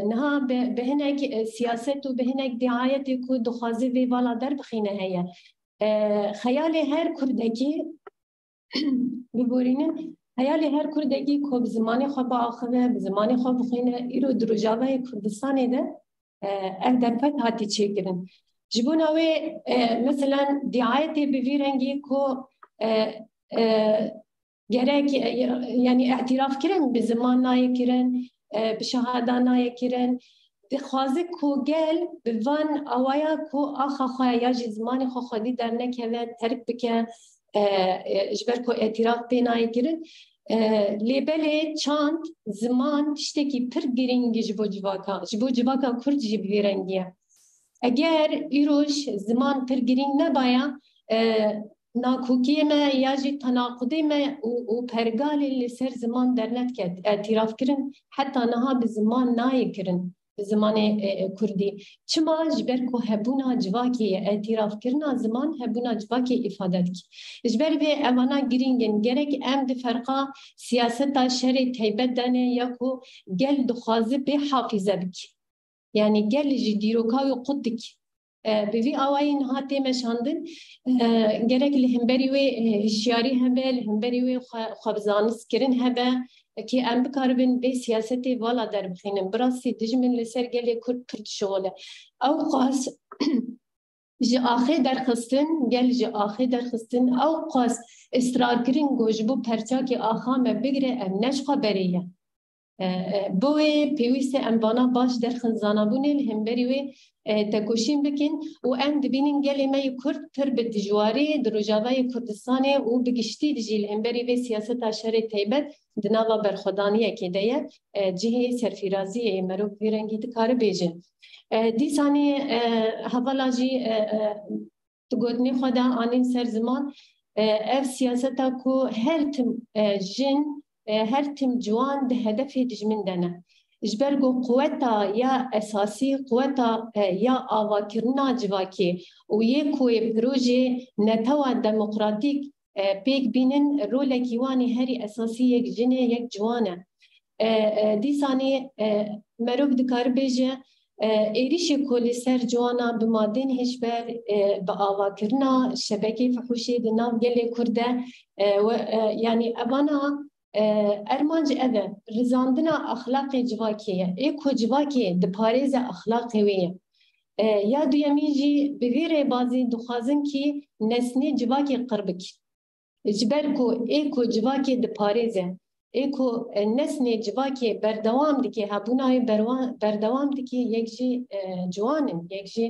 نها به هنگ سیاست و به هنگ دعایت کو دخوازی وی والا در بخینه هیا خیال هر کردکی ببورینن حیالی هر کردگی که به زمانی خواب آخره به زمانی خواب بخینه ایرو دروجاوه کردستانه ده اف درفت هاتی چه کرن جبون اوه مثلا دعایتی بویرنگی که گرک یعنی اعتراف کرن به زمان نای کرن به شهاده نای کرن دخوازه که گل به وان اوایا که آخا خواه یا جی زمانی خواه خودی در نکوه ترک بکن جبر کو اعتراف بینایی کرد لیبل چند زمان تشتکی پر گرینگی جبو جواکا کرد جب ویرنگیه اگر ایروش زمان پر گرینگ نبایا ناکوکی ما یا جی تناقضی ما و پرگالی لسر زمان در نت کرد اعتراف کرن حتی نها به زمان نای کرن زمان کردی چما جبر کو هبونا جواکی اعتراف کرنا زمان هبونا جواکی افاده کی جبر به اوانا گرینگن گرک ام د فرقا سیاست شری تیبت دنه یا کو گل دخوازه به حافظه بک یعنی گل جدیروکا و قدک بوی آواین هاتی مشاندن گرک لهمبری و هشیاری هبه لهمبری و خبزانس کرن هبه که ام بکاربن به سیاستی والا در بخینن براسی دجمن لسر گلی کرد شغله او قاس جی آخه درخستن گل جی آخه درخستن او قاس اصرار کرن گوجبو پرچا که آخا ما بگره ام نشقا بریه بوی پیویست ام بانا باش درخن زانابونه لهمبری و تکوشیم بکن و ام دبینن گلی مای کرد پر به دجواری دروجاوی کردستانه و بگشتی دجیل همبری و سیاست شهر تیبت دناوا برخودانیه که دیه جهه سرفیرازی مروب ویرنگی دکار بیجه دیسانی حوالا جی تگودنی خدا آنین سر زمان اف سیاستا کو هر تم جن هر تم جوان ده هدف دجمن دنه جبرگو قوتا یا اساسی قوتا یا آواکرنا جواکی و یکوی پروژه نتوا دموکراتیک پیک بینن رول کیوانی هری اساسی یک جنه یک جوانه دیسانی مروف دکار بیجه ایریش کلی سر جوانا بمادین هشبر با آواکرنا شبکه فحوشی دنام گلی کرده یعنی ابانا ارمانج اوه رزاندنا اخلاق جواکیه ایکو جواکیه دپاريز اخلاقی ویه یا دویمی جی بویره بازی دخوازن که نسنی جواکی قربک جبر کو ایکو جواکی دپاريزه ایکو نسنی جواکی بردوام دکی هبونای بردوام دکی یک جی جوانن یک جی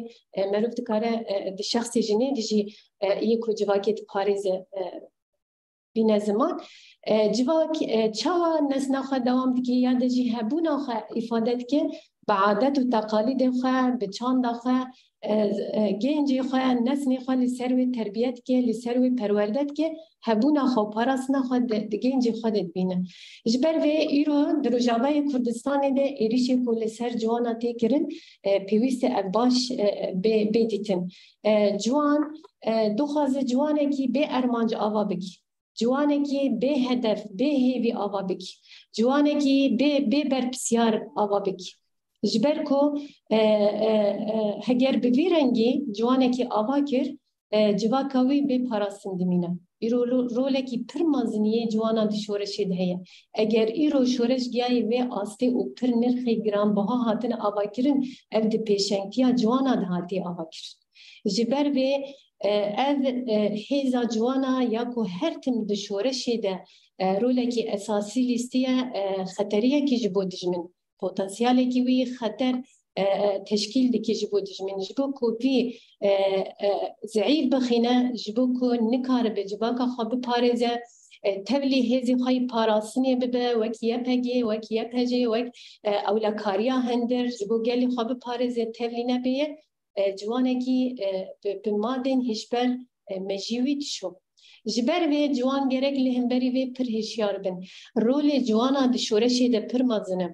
مروف دکاره دی شخصی جنه دی جی ایکو جواکی دپاريزه بین زمان جواک چوا نسنا خوا دوام دکی یا دجی هبونا خوا افادت که به عادت و تقالید خوا به چاند خوا گنجی خوا نسنی خوا لسروی تربیت که لسروی پروردت که هبونا خوا پاراسنا خوا گنجی خودت بینه جبر و ایرو دروجاوه کردستان ده ایریشی که لسر جوانا تی کرن پیویست باش بیدیتن جوان دو جوانه که به ارمانج آوا بگی جوانه که به هدف به هیوی آوا بکی جوانه که به برپسیار آوا بکی جبر کو هگر بوی رنگی جوانه که آوا کر جواکاوی به پاراسن دمینه ایرو رولکی پر مزنیه جوانا دی شورشی دهیه اگر ایرو شورش گیای و آسته او پر نرخی گران بها هاتن آوا کرن اف دی پیشنگتیا جوانا ده هاتی آوا کرن جبر و ev heza civana ya ku her tim di şoreşê de rolekî esasî lîstiye xeteriyekî ji bo dijmin potansiyalekî wî xeter teşkîl dike ji bo dijmin ji bo ku vî zeîf bixîne ji bo ku nikaribe civaka xwe biparêze tevlî hêzê xwe yê parastinê bibe wek yepegê wek yepecê wek ewlekariya hindir ji bo gelê xwe biparêze tevlî nebêye ciwanekî bi madên hişber mejîwî dişo. Ji ber vê ciwan gerek li hemberî vê pir hişyar bin. Rolê ciwana di şoreşê de pir mezin e.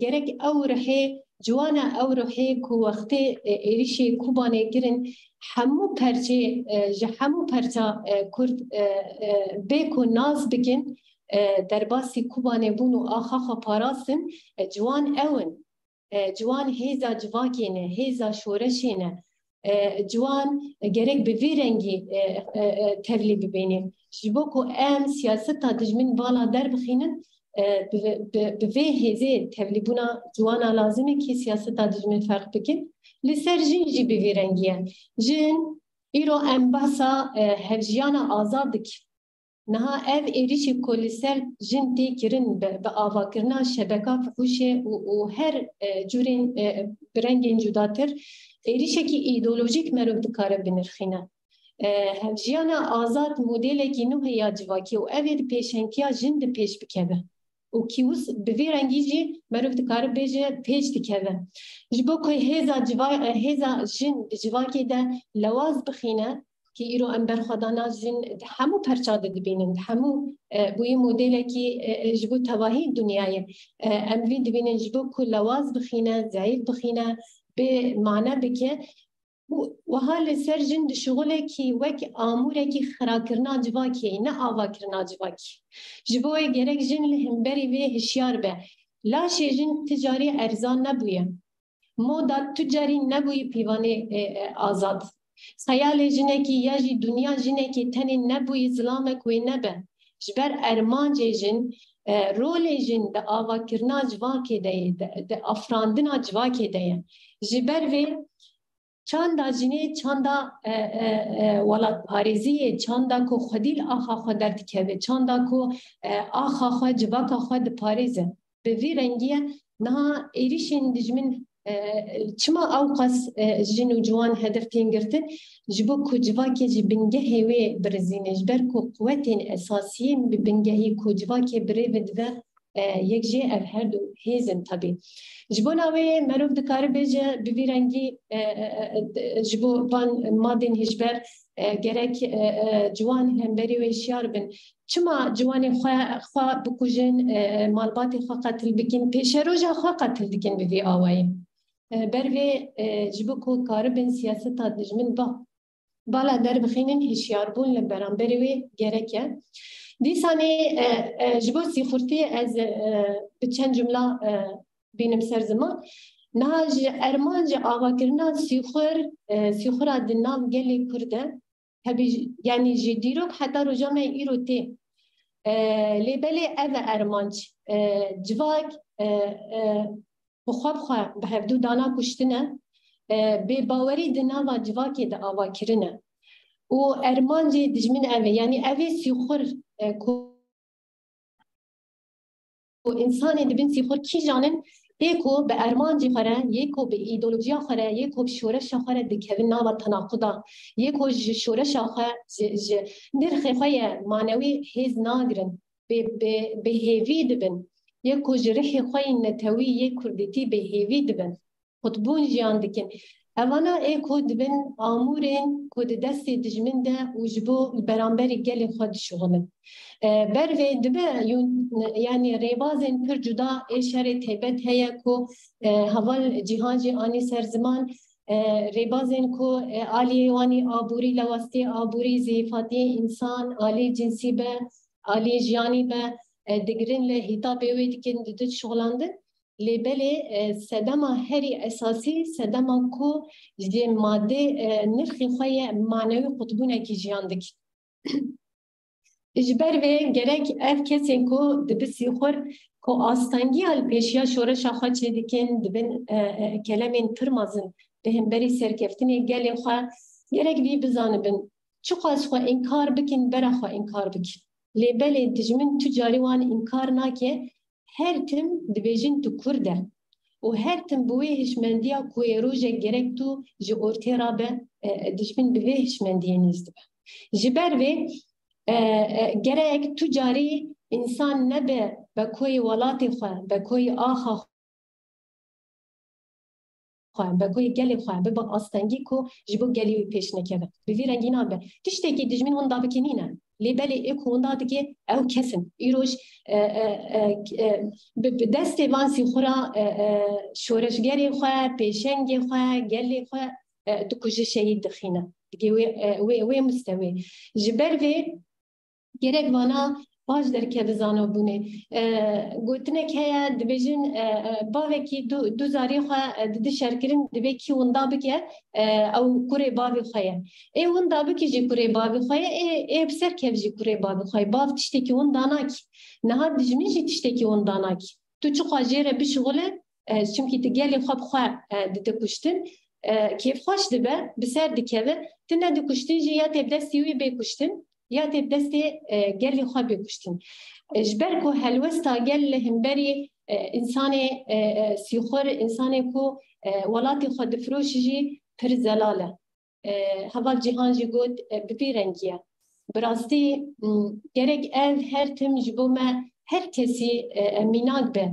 Gerek ew rihê ciwana ew rihê ku wextê êrişê Kubanê girin hemû perçê ji hemû perça Kurd bê ku naz bikin derbasî Kubanê bûn û axa xwe parastin ciwan ew in. Ciwan hêza civakê ne, hêza şoreşê ne. Ciwan gerek bi vê rengî tevlî bibêne. Ji bo ku em siyaseta dijmin vala derbixînin bi vê hêzê tevlîbûna ciwana lazim e ki siyaseta dijmin ferq bikin. Li ser jin jî bi vê rengî ye. Jin îro em behsa hevjiyana azad dikin. Niha ev êrişê ku li ser jin tê kirin bi avakirina şebeka fihûşê û her curên bi rengên cudatir êrişekî îdeolojîk merov dikare binirxîne. Hevjiyana azad modelekî nû heye civakî û ev ê di pêşengiya jin di pêş bikeve. û kîwis bi vê rengî jî merov dikare bêje pêş dikeve. Ji bo ku hêza jin di civakê de lewaz bixîne ki îro em berxwedana jin hemû perça de dibînin hemû bûyî modelekî ji bo tevahî dunyayê em vî dibînin ji bo ku lewaz bixîne zayıf bixîne bê mane bike wiha li ser jin di şixulekî wek amûrekî xirakirina civakê ne avakirina civakî ji bo wê gerek jin li hemberî vê hişyar be laşê jin ticarî erzan nebûye moda ticarî nebûyî pîvanê azad Xeyalê jinekî ya jî dunya jinekî tenê nebûyî zilamek wê nebe. Ji ber ermancê jin rolê jin di avakirina civakê de ye, di afirandina civakê de ye. Ji ber vê çanda jinê çanda welatparêziyê, çanda ku xwedîl axa xwe derdikeve, çanda ku axa xwe civaka xwe diparêze. Bi vî rengî ye niha êrişên dijmin çima ew qas jin û ciwan hedef tên girtin ji bo ku civakê jî bingehê wê birizîne ji ber ku quwetên esasiyên bi bingehî ku civakê birêve dibe yek jê ev her du hêzin tabii. Ji bo navê merov dikare bêje bi vî rengî ji bo van madên hişber gerek ciwan hemberî wê şiyar bin. Çima ciwanê xwe bikujin malbatê xwe qetil bikin pêşeroja xwe qetil dikin bi vê awayê. Bervê ji bo ku karibin siyaseta dijmin bala derbixînin hişyarbûn li beramberê wê gerek e. Dîsanê ji bo sîxurtiyê ez bi çend cumla bînim ser ziman. Niha ji erman ji avakirina sîxura di nav gelê Kurd e hebî yanî ji dîrok heta roja me îro tê. Lêbelê ev e ermanc civak bixwe bi hevdû dana kuştine bêbawerî di nava civakê de avakirine û ermancê dijmin ev e yanî ev ê sîxur ku insanê dibin sîxur kîjanin yê ku bi ermancê xwe re yê ku bi îdeolojiya xwe re yê ku bi şoreşa xwe re dikevin nava tenaquda yê ku ji şoreşa xwe ji nirxê xwe ye manewî hêz nagirin bêhêvî dibin yê ku ji rihê xwe yên netewî yê kurdîtî bêhêvî dibin xutbûn jiyan dikin evana ê ku dibin amûrên ku di destê dijmin de û ji bo beramberî gelê xwe dişuxulin bervê dibe yanî rêbazên pir cuda ê şerê taybet heye ku heval cîhan jî anî ser ziman rêbazên ku aliyê wanî aborî lewastê aborî zêfatiyê însan aliyê cinsî be aliyê jiyanî be digirin li hîtabê wê dikin dişuxulandin lêbelê sedema herî esasî sedema ku ji madde nirxê xwe ye manewî qutbûnekî jiyan dikin جبر و گرک اف کسین کو دبسی خور کو آستانگی ال پیشیا شورش آخا چه دیکن دبن کلمین پرمازن به هم بری سرکفتنی گلی خواه گرک بی بزانبن چو خواست خواه انکار بکن برا خواه انکار بکن لیبلی دجمن تو جاری وان انکار ناکه هر تم دبیجن تو کرده و هر تم بوی هشمندیا کوی روژه گرک تو جی ارتی را به دجمن بوی هشمندیه نیزده جبر و گرک تو جاری انسان نبه به کوی ولاتی خواه به کوی آخا خواه به کوی گلی خواه به با آستنگی کو جبو گلی پیش نکبه به وی رنگی نابه تشتی که دجمین هون دا بکنینه لیبلی ایک هون دا دیگه او کسن ایروش به دست وانسی خورا شورشگری خواه پیشنگی خواه گلی خواه دو کجه شهید دخینه دیگه وی مستوی جبر وی گرک وانا باش در که بزانو بونه گوتنه که دبیجن باوه کی دو زاری خواه دی شرکرین دبی کی وندا بکه او کوره باوی خواه ای وندا بکی جی کوره باوی خواه ای بسر که جی کوره باوی خواه باو تشتی که وندا ناکی نها دجمین جی تشتی که وندا ناکی تو چو خواه جیره بشغله چونکی تگلی خواب خواه دی کشتن کیف خوش دبه بسر دکوه تنه دی کشتن جی یا تب دستی وی بی کشتن یا تب دستی گلی خواه بکشتن جبر کو هلوستا گل همبری انسان سیخور انسان کو ولاتی خود فروش جی پر زلاله هوا جهان جی گود ببی رنگیه براستی گرگ ال هر تم جبو ما هر کسی میناک به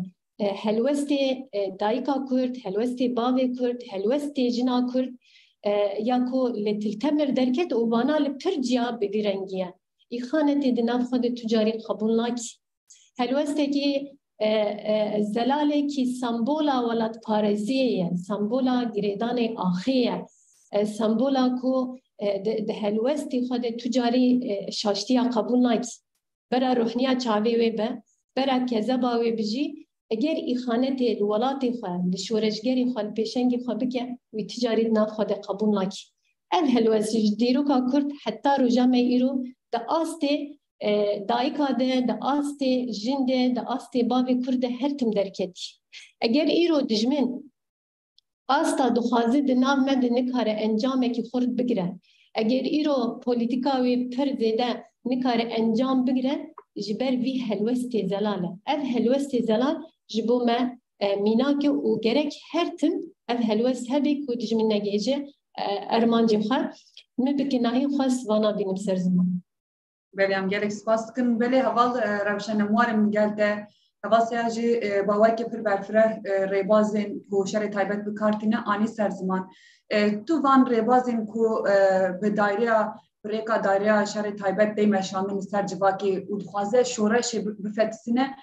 هلوستی دایکا کرد هلوستی باوی کرد هلوستی جنا کرد یا کو لتلتمر درکت و بانا لپر جیا ببی رنگیه ای خانتی دناف خود تجاری قبول ناکی هلوسته کی زلاله کی سمبولا ولات پارزیه سمبولا گریدان آخیه سمبولا کو ده هلوستی خود تجاری شاشتیا قبول ناکی برا روحنیا چاوی وی به برا کذبا وی بجی اگر ای خانتی الولاتی خواه لشورشگری خواه پیشنگی خواه بکه وی تجاری ناف خود قبول ناکی ال هلوستی دیرو کا کرد حتی رو جمع ایرو ده آسته دایکا ده آسته جنده ده آسته باوی کرده هر تم درکتی اگر ایرو دجمن آستا دخوازی ده نام مده نکاره انجامه که خورد بگره اگر ایرو پولیتیکاوی پر زیده نکاره انجام بگره جبر وی هلوستی زلاله اف هلوستی زلال جبو ما میناکه و گرک هر تم اف هلوست هبی که دجمن نگیجه ارمان جمخه مبکناهی خواست وانا بینم سر زمان بله ام گلک سپاس کن بله حوال روشن موارم گلده حوال سیاجی باوی که پر برفره ریبازین کو شر تایبت بکارتینه آنی سر زمان تو وان ریبازین کو به دایره بریکا دایره شر تایبت دیمشاندن سر جواکی و دخوازه شورش بفتسینه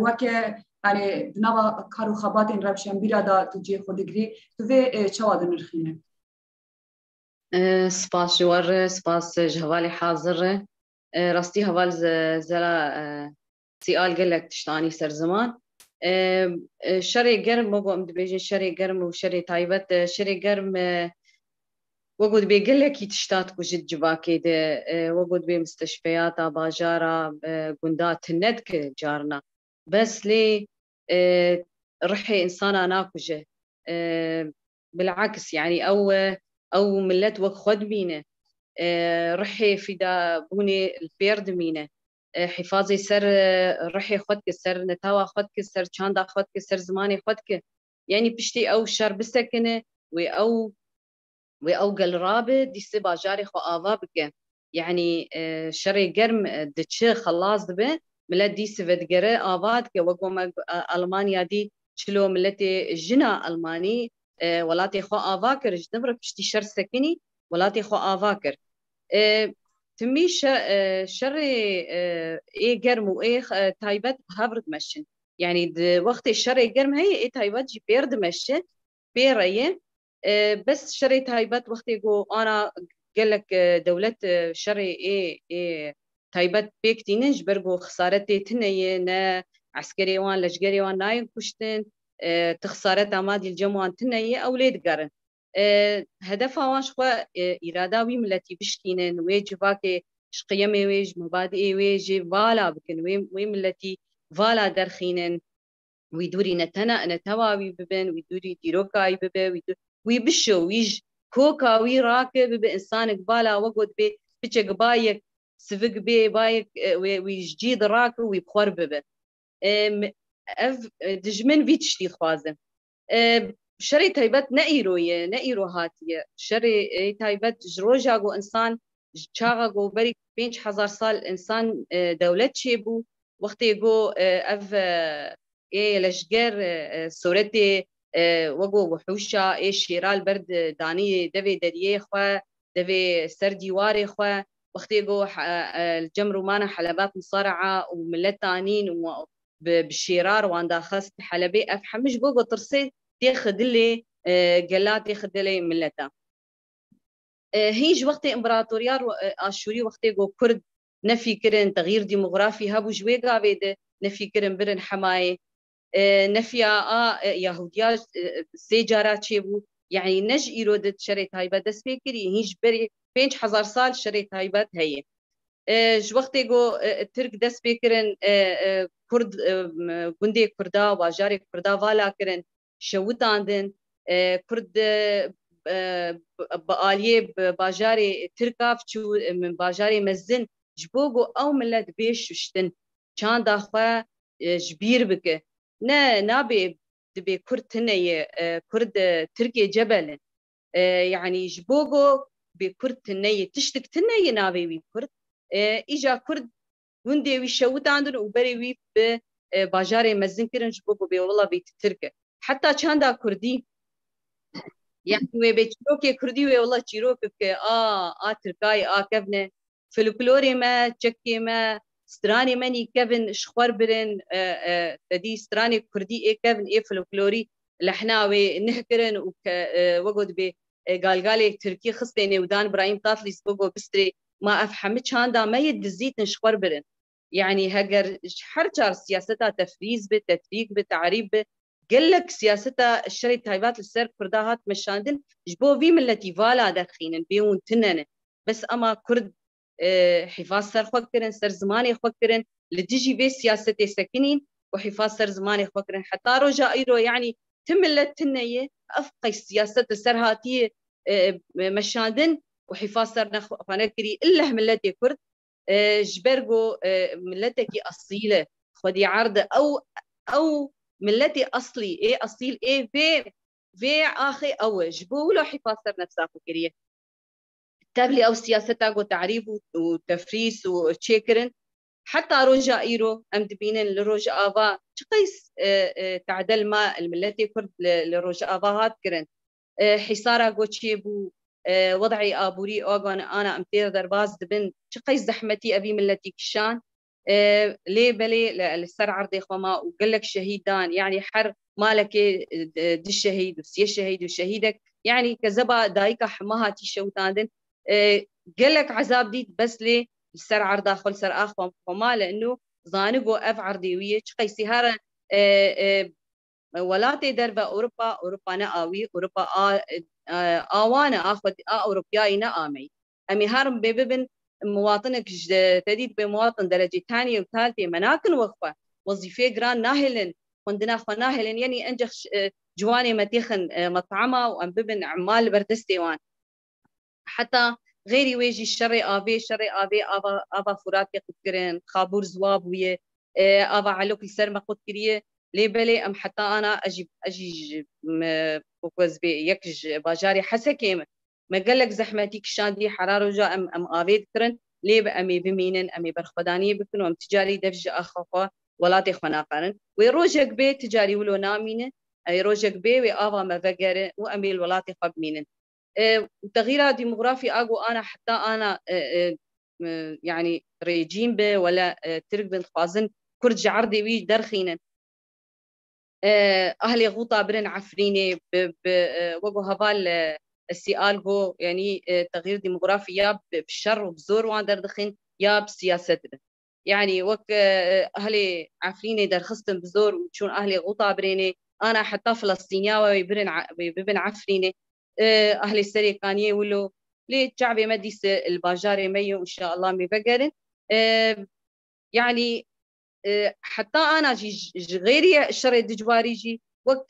وکه یعنی دنوا کارو خباتین روشن بیرا دا تو جی خودگری تو وی چواد نرخینه سپاس جوار سپاس جهوالي حاضر راستي هوال زلا سيال قلك تشتاني سر زمان شري قرم مو بيجي شري قرم وشري تايبت شري قرم وجود بيقلك يتشتات كوجد جباكي ده وجود بمستشفيات باجارة قندات الندك جارنا بس لي رحي إنسانا ناكوجه بالعكس يعني أو ملت وخد بينه رحي في دا بوني البيرد مينه حفاظي سر رحي خدك سر نتاوى خدك سر چاندا خدك سر زماني خدك يعني بشتي أو شر بسكنه وأو قل رابط دي سبا جاري خو آوا بك يعني شري قرم دتش خلاص دبه ملت دي سفد قرى آوات كي وقوم ألمانيا دي شلو ملتي جنا ألماني ولاتي خو آواكر جنبرك بشتي شر سكني ولاتي خو آواكر تمي شري ايه قرم وايه تايبت هافرد مشن يعني وقت الشري قرم هي ايه تايبت جي بيرد مشن بيريه بس شري تايبت وقت يقول انا قال لك دولة شري ايه تايبت بيكتينج برجو خسارتي تنيه نا عسكري وان لشقري وان ناين كشتن تخسارت امادي الجموان تنيه اولاد قرن هدفها واش خو إرادة وي ملتي بشتينن ويجباكي شقيمي ويج مبادئ ويج فالا بكن وين التي فالا درخينن ويدوري نتواوي ببن ويدوري ديروكاي ببن ويبشو ويج كوكا ويراكب بإنسان قبالا وقود بي بيتش قبايك سفق بي بايك ويجيد راكب ويبخور ببن دجمن بيتشتي خوازم شري تايبت نئيرو هاتية شري تايبت جروجاغو إنسان جاغاغو بري 5000 سال إنسان دولت شيبو وقت يقو أف إيه لشجر سورتي وقو وحوشة إيه شيرال برد داني دفي دريه خوا دفي سردي واري خوا وقت يقو الجمرو مانا حلبات مصارعة وملتانين بالشيرار وان داخست حلبي أفحمش بوغو ترسي تاخد لي قلات تاخد لي ملتا هيج وقت امبراطوريات اشوري وقت جو كرد نفي كرن تغيير ديموغرافي هابو جويغا بيد نفي كرن برن حمايه نفيا يهوديا سيجارات شيبو يعني نج ايرودت شريت هايبه دس فكري هيج بري 5000 سال شريت هايبات هي ج وقت جو ترك دس فكرن كرد گوندي كردا واجاري كردا والا كرن شوت عندن كرد بآلية باجاري تركاف شو من باجاري مزن جبوجو أو ملت بيش وشتن كان داخوا جبير بك نابي دبي كرد تنية كرد تركي جبل يعني جبوجو بكرد تنية تشتك تنية نابي بكرد إجا كرد وندي ويشوت عندن وبري وي باجاري مزن كرن جبوجو بي والله بيت تركه حتى كان دا كردي يعني وبيتشوكي كردي والله تشيروك تركاي كفنه فلكلوري ما تشكي ما ستراني ماني كفن شخور برن تدي ستراني كردي اي كفن اي فلكلوري لحناوي نهكرن وقود بي قالي تركي خصتيني ودان ابراهيم طاطليس بوغو بستري ما افهمتش هاندا ما يدزيت نشخور برن يعني هجر حرجار سياستها تفريز بتتريق بتعريب قال لك سياستها الشري تايبات السر كرداهات مشاندن جبو في ملتي فالا دخينن بيون تنن بس اما كرد حفاظ سر فكرن سر زماني فكرن لتجي بي سياستي سكنين وحفاظ سر زماني فكرن حتى رجا ايرو يعني تملت تنيه افقي السياسه السر هاتيه مشاندن وحفاظ سر فنكري الا ملتي كرد جبرجو ملتك اصيله خدي عرض او ملتي اصلي ايه اصيل ايه في اخي او جبولو حفاظر نفسها فكريه تابلي او سياستها جو تعريب وتفريس وتشيكرن حتى روجا ايرو ام دبينن لروجا افا تقيس تعدل ما الملتي كرد لروجا افا هات كرن حصارا جو تشيبو وضعي ابوري اوغان انا امتير درباز دبن تقيس زحمتي ابي ملتي كشان ليه بلي للسر عرضي خما وقال لك شهيدان يعني حر مالك دي الشهيد وسي الشهيد وشهيدك يعني كذبا دايكا حماها تي شوتاندن قال لك عذاب ديت بس لي السر عرضا خل سر اخ وما لانه ظانقو اف عرضيويه تشقي سهاره ولاتي دربه اوروبا ناوي اوروبا وانا اخذ اوروبياي نامي امي هارم بيبن مواطنك تديد بمواطن درجة ثانية وثالثة مناكن وقفة وظيفة جران ناهلن عندنا خناهلن يعني أنجح جواني متيخن مطعمة وأم ببن عمال بردستيوان حتى غيري ويجي شري آبي آبا فراتي قدكرين خابور زواب ويا آبا علوك السر ما قدكريه ليه بلي أم حتى أنا أجي بوكوز بي يكج باجاري حسكيم ما قال لك زحمتك شادي حرارة جا أم آبيد كرن ليه بأمي بمينن أمي برخدانية بكن وأم تجاري دفج أخوة ولا تخنا قرن ويروجك بي تجاري ولو نامينه أي روجك بي وآبا ما فجر وأمي الولات خب مينن تغيير ديموغرافي أجو أنا حتى أنا يعني ريجيم به ولا ترك بنت خازن كرد جعردي وي درخينن أهلي غوطة برن عفريني وجو هبال السؤال هو يعني تغيير ديموغرافي يا بالشر وبزور واندر دخين يا بسياستنا يعني وك أهلي عفريني درخستن بزور وشون أهلي غوطة بريني أنا حتى فلسطينية وبرن عفريني أهلي السري كانيه ولو ليه شعبي ما ديس الباجاري ميو إن شاء الله مبقرن يعني حتى أنا جي غيري الشر دجواري جي وك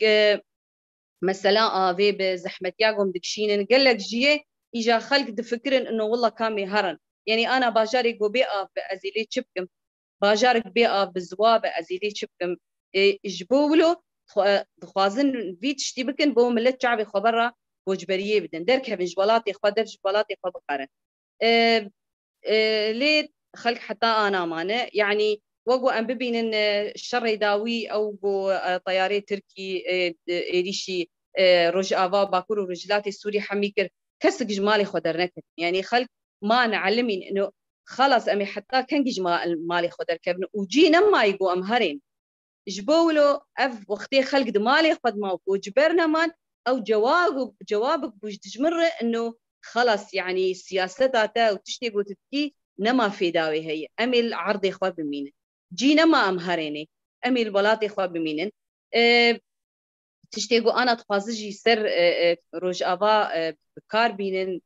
مثلا في بزحمة ياقوم دكشين قال لك جيه إجا خلق دفكرن إنه والله كامي هرن يعني أنا باجاري جو بيئة بأزيلي تشبكم باجارك بيئة بزوابة أزيلي تشبكم جبولو خوازن فيت شتي بكن بو ملت شعبي خبرة وجبريه بدن دركها بجبالاتي خوا درج جبالاتي خوا بقرن ليه خلق حتى أنا مانع يعني وقو أم ببين إن الشر يداوي أو بو طياري تركي إيريشي رجعوا باكور ورجلاتي السوري حميكر كسق جمالي خدرنك يعني خلق ما نعلمين إنه خلاص أمي حتى كان جمال مالي خدر كبن وجينا ما يقو أمهرين جبولو أف وقتي خلق دمالي خد ما وجبرنا مان أو جوابك بوج تجمر إنه خلاص يعني السياسات وتشتي وتبكي نما في داوي هي أمي العرض إخوة بمينة جينا ما أمهريني أمي البلاط إخوة بمينة تشتيقو أنا تخازجي سر روج أبا بكار بينن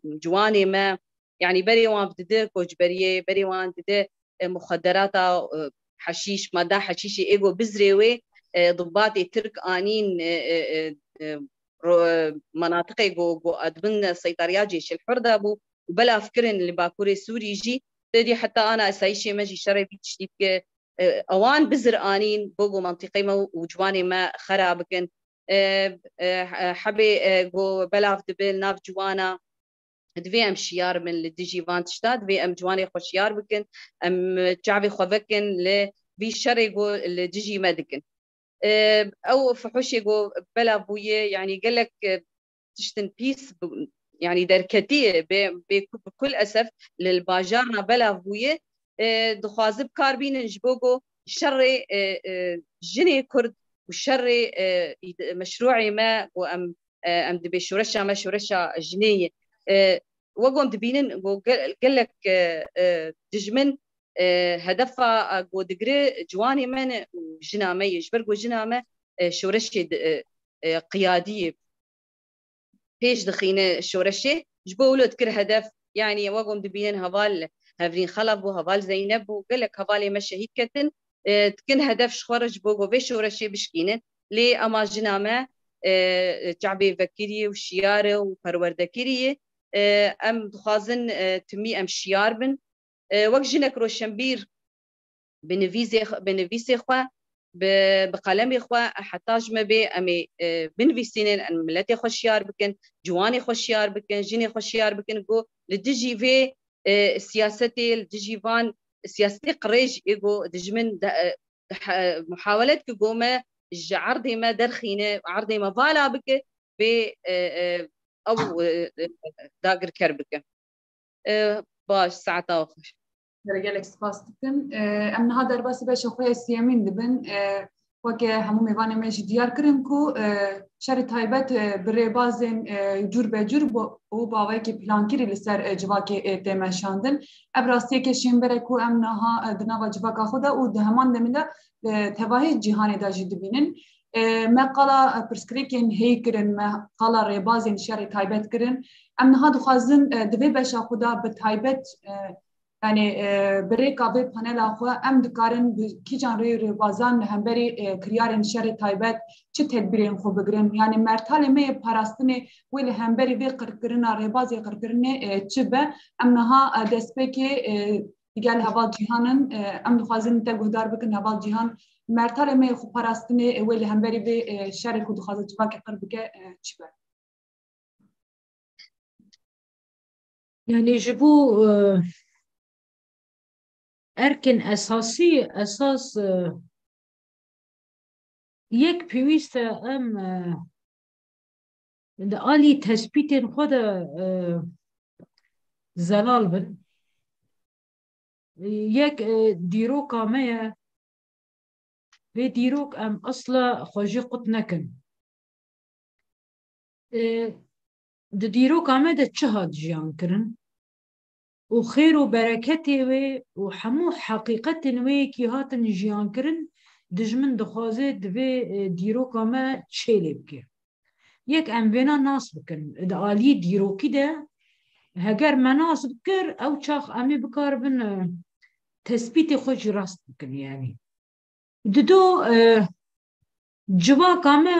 جواني ما يعني بري وان بدده كوجبريه بري وان بدده مخدرات حشيش مادة حشيشي إيجو بزريوي ضباطي ترك آنين مناطقي جو أدبن سيطريات جيش الحردة أبو وبلا فكرن اللي باكوري سوري جي تدي حتى أنا أسايشي ماجي شرعي بيتشتيك أوان بزر آنين بوجو منطقي ما وجواني ما خرابكن حبي جو بلا دبل ناف جوانا دفي ام شيار من الديجي فانتشتاد في ام جواني خوشيار بكن ام شعبي خوفكن ل في شري جو الديجي مدكن او فحوشي جو بلا بويه يعني قال لك تشتن بيس يعني دركتيه بكل اسف للباجارنا بلا بويه دخازب كاربين نجبوجو شري جني كرد والشري مشروعي ما وام ام دبي شورشا ما شورشا جنيه وقوم دبينن قال لك دجمن هدفها جو دقري جواني من جنامه يجبر جنامه شورشي قياديه بيش دخينه شورشي جبولو تكر هدف يعني وقوم دبينن هبال هفرين خلب وهبال زينب وقال لك هبالي مشى هيك كتن تكن هدف شخرج بوجو بيش شورشي بشكينه لي اما جنامه شعبي فكري وشياره وپروردكريه ام دخازن تمي ام شيار بن وقت جنك روشنبير بنفيسي خوا بقلمي خوا حتى جمع بي امي بنفيسينين ان ملتي خوشيار بكن جواني خوشيار بكن جيني خوشيار بكن جو لدجي في سياستي الدجي فان سياستي قريج ايجو دجمن محاولات كقومه عرضي ما درخينه عرضي ما بالا بك ب او داقر كربك باش ساعتها وخش رجالك سپاس دکن ام نها در باس باش خوی سیامین دبن وک همو میوان مش دیار کرن کو شر تایبت بر بازن جور به جور او باوی کی پلان کری لسر جواک تمشاندن ابراستی که شینبر کو ام نها دنا جواک خدا او دهمان دمنده تواهی جهان دا جد بینن مقاله پرسکریکن هی کرن مقاله ربازن شر تایبت کرن ام نها دخوازن دوی باش خدا به تایبت يعني بريكا في بانيل اخو ام دكارن كي جان ري بازان همبري كريارن شر تايبت چه تدبيرين خو بگرن يعني مرتال مي پاراستني ويل همبري في قرقرنا ريبازي قرقرني چبه امنها دسبكي قال هوا جهانن ام دخازن تگودار بكن هوا جهان مرتال مي خو پاراستني ويل همبري في شر كو دخازن چبك قربك چبه يعني جبو أركن أساسي أساس يك بيويست أم آلي تثبيت خود زلال بن يك ديروك عمية في ديروك أم أصلا خوجي قط نكن ديروك عمية دا تشهد جيان كرن وخير وبركته وي وحمو حقيقة وي كي هاتن جيان كرن دجمن دخوازي دبي ديروكا ما تشيلي بكي يك ام بينا ناس بكن دا آلي ديروكي دا هەگەر مناسب کرد ئەو چاخ ئەمێ بکاربن تەسبیتی خۆشی ڕاست بکن یانی ددۆ civaka me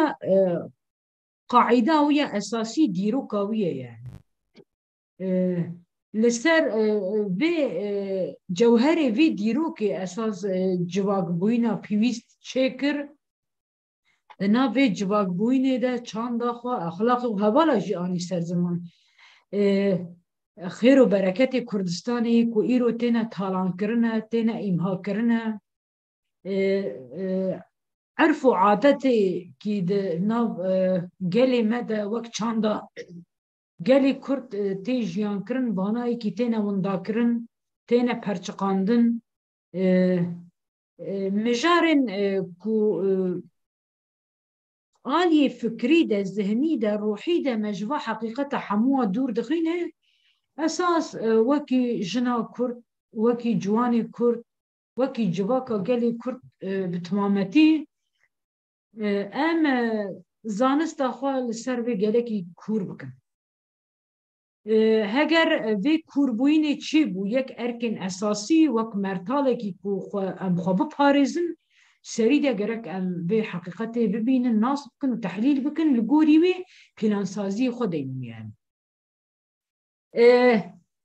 qaîda wiya esasî dîroka wî ye yani li ser vê cewherê vê dîrokê esas civakbûyîna pîvîst çêkir di nav vê civakbûyînê de çanda xwe exlaqê û hevala jî anî ser ziman xêr û bereketê Kurdistanê ku îro têne talankirin e têne îmhakirin e عرف و عادتê kî di nav gelê me de wek çanda gelê Kurd tê jiyankirin vanayekî têne windakirin têne perçiqandin mijarên ku aliyê fikrî de zihnî de ruhî de me ji va heqîqeta hemû wa dûr dixîne esas wekî jina Kurd wekî ciwanê Kurd wekî civaka gelê Kurd bi timametî em zanista xwe li ser vê gelekî kûr bikin heger vê kûrbûyînê çi bû yek erkên esasî wek mertalekî ku em xwe biparêzin serî de gerek em vê heqîqetê bibînin nas bikin û tehlîl bikin li gorî wê plânsaziyê xwe deynin yani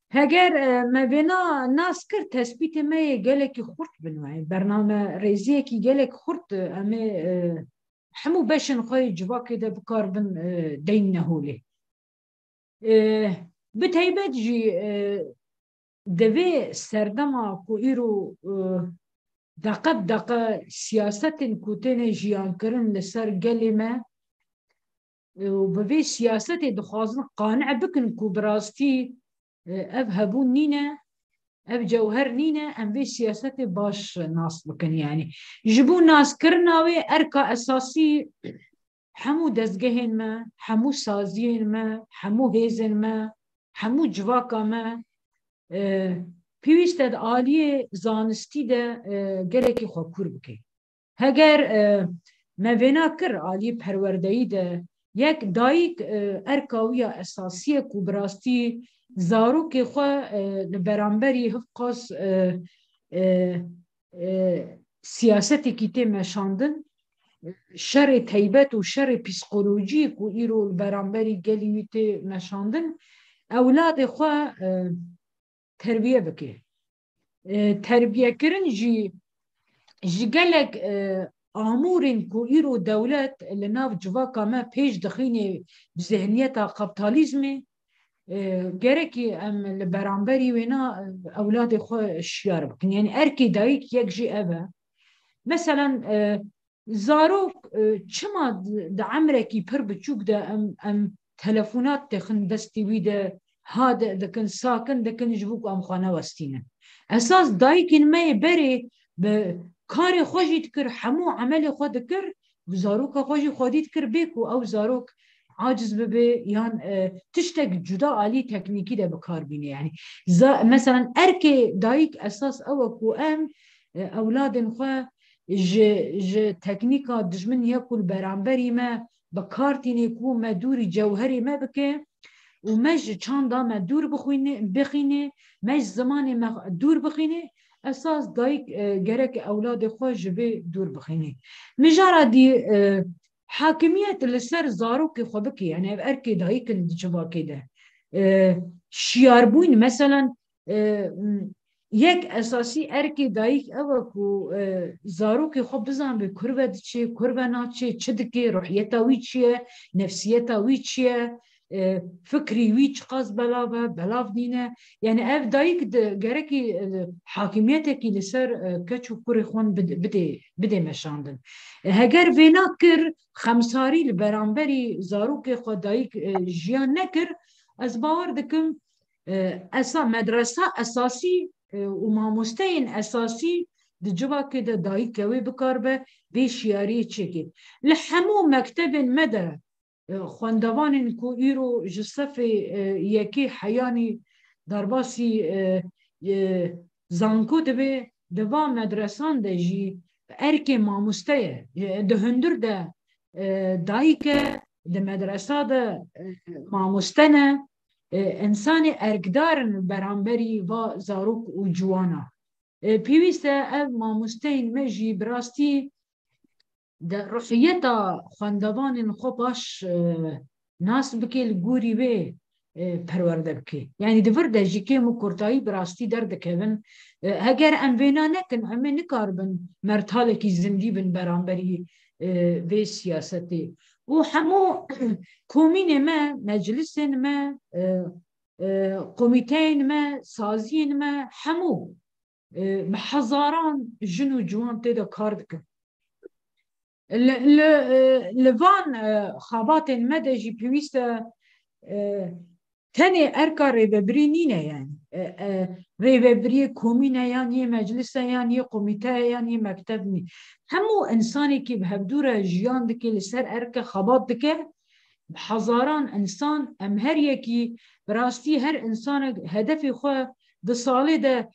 heger me vêna nas kir tespîtê me yê gelekî xurt bin bername rêziyekî gelek xurt em ê hemû beşên xwe civakê de bikarbin deyn neholê bi taybet jî di vê serdema ku îro deqe bi deqe siyasetên ku têne jiyankirin li ser gelê me û bi vê siyasetê dixwazin qanic bikin ku bi rastî ev hebûn nîne ev cewher nîne em vê siyasetê baş nas bikin yani ji bo naskirina wê erka esasî hemû dezgehên me hemû saziyên me hemû hêzên me hemû civaka me pêwîst e di aliyê zanistî de gelekî xwe kûr bike heger me vêna kir aliyê perwerdeyî de yek dayîk erka wiya esasî ye ku bi rastî zarokê xwe li beramberî hiv qas siyasetekî tê meşandin şerê teybet û şerê pîskolojî ku îro li beramberî gelî wî tê meşandin ewladê xwe terbiye bike terbiyekirin jî ji gelek amûrên ku îro dewlet li nav civaka me pêş dixîne bi zihniyeta kapitalizmê gerekî em li beramberî wêna ewladê xwe şiyar bikin yani erkê dayîk yek jî ev e meselan zarok çima di emrekî pir biçûk de em telefonat dixin destê wî de ha dikin sakin dikin ji bo ku em xwe newestînin esas dayîkên me yê berê bi karê xwe jî dikir hemû emelê xwe dikir zaroka xwe jî xwedî dikir bê ku ew zarok aciz bibe yan tiştek cuda alî teknîkî de bikarbîne yani mesela erkê dayîk esas ew ku em ewladên xwe ji teknîka dijmin ye ku li beramberî me bi kartînê ku me dûrî cewherê me bike û me ji çanda me dûr bixîne me ji zimanê me dûr bixîne esas dayîk gerek ewladê xwe ji vê dûr bixîne mijara dî hakimiyet li ser zarokê xwe bike yani ev erkê dayîkin di civakê de şiyarbûn mesela yek esasî erkê dayîk ew e ku zarokê xwe bizanbe kur ve diçe kur ve naçe çi dike ruhiyeta wî çi ye nefsiyeta wî çi ye fikrî wî çi qas belav e belav nîne yani ev dayîk gerekî hakimiyetekî li ser keç û kurê xwan bide meşandin heger vêna kir xemsarî li beramberî zarokê xwe dayîk jiyan nekir ez bawer dikim medresa esasî û mamosteyên esasî di civakê de dayîkê wê bikarbe vê şiyariyê çêkê li hemû mektebên me de xwendevanên ku îro ji sefê yekê heyanî derbasî zanko dibe di va medresan de jî erkê mamoste ye di hundir de dayîk e di medresa de mamoste ne انسان ارگدارن برانبری و زاروک و جوانا پیوسته او ماموستین مجی براستی در روحیتا خواندوان خو باش ناس بکی لگوری وی پرورده بکی یعنی دور ده جیکه مو کرتایی براستی در دکوین اگر ام وینا نکن همه نکاربن مرتاله کی زندی بن برانبری وی سیاستی و همو کومین ما مجلسین ما قومیتین ما سازین ما همو بحزاران جنو جوان تیدا کار دکن لوان خابات مدجی پیوسته تنه ارکا ریوبری نینه یعنی ریوبری کومینه یعنی مجلسه یعنی قومیته یعنی مکتب نی همو انسانی که به هبدور جیان دکه لسر ارکا خابات دکه بحزاران انسان ام هر یکی براستی هر انسان هدفی خو ده ساله ده